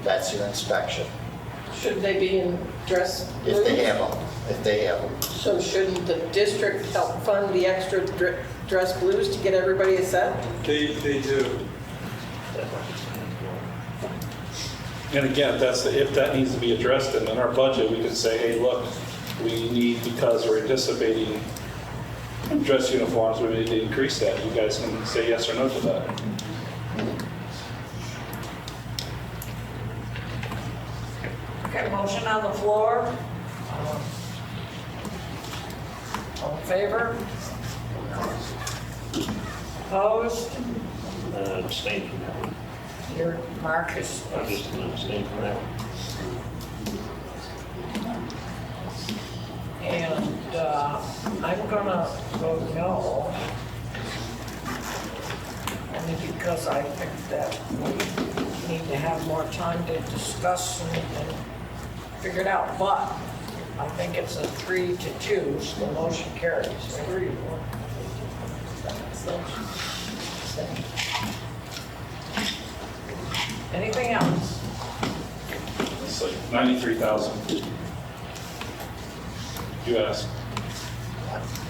That's your inspection. Should they be in dress blues? If they have them. So shouldn't the district help fund the extra dress blues to get everybody a set? They do. And again, if that needs to be addressed, then in our budget, we can say, hey, look, we need, because we're anticipating dress uniforms, we need to increase that. You guys can say yes or no to that. Okay, motion on the floor. All in favor? Opposed? Abstain from that one. Your Marcus. I'm just going to abstain from that one. And I'm gonna vote no. Only because I think that we need to have more time to discuss and figure it out. But I think it's a 3-2, so the motion carries. 3-1. Anything else? It's like 93,000. You asked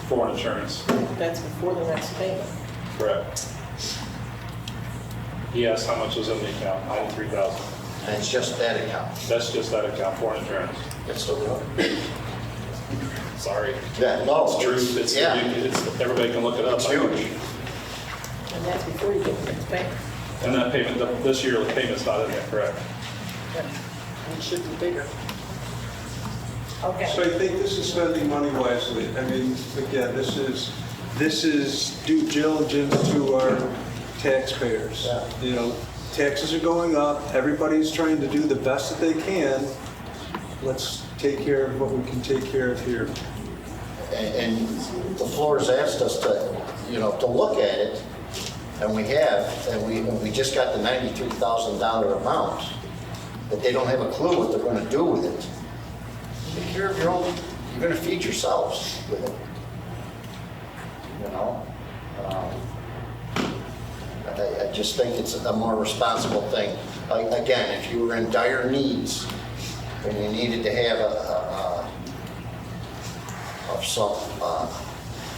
for insurance. That's before the next payment. Correct. He asked how much was in the account, 93,000. And it's just that account. That's just that account for insurance. That's the one. Sorry. Yeah, no. It's true. It's, everybody can look it up. It's huge. And that's before you get the next payment. And that payment, this year, the payment's not in there, correct? It should be bigger. Okay. So I think this is spending money wisely. I mean, again, this is due diligence to our taxpayers. Yeah. Taxes are going up. Everybody's trying to do the best that they can. Let's take care of what we can take care of here. And the floor has asked us to, to look at it, and we have, and we just got the $93,000 amount, but they don't have a clue what they're going to do with it. Take care of your own, you're going to feed yourselves with it. I just think it's a more responsible thing. again, if you were in dire needs and you needed to have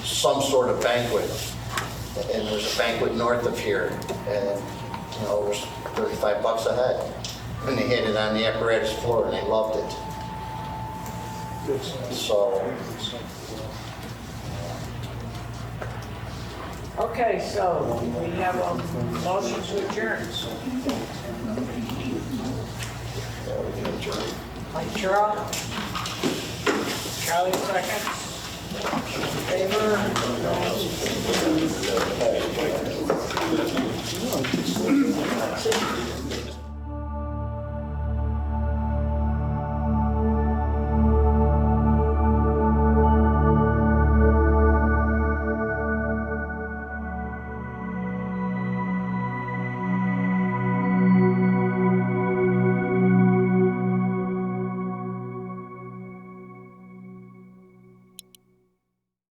some sort of banquet, and there's a banquet north of here, and it was $35 a head. And they had it on the apparatus floor, and they loved it. So, Okay, so we have a motion to adjourn. yeah, we can adjourn. Mike Gerald? Charlie seconds? Favor?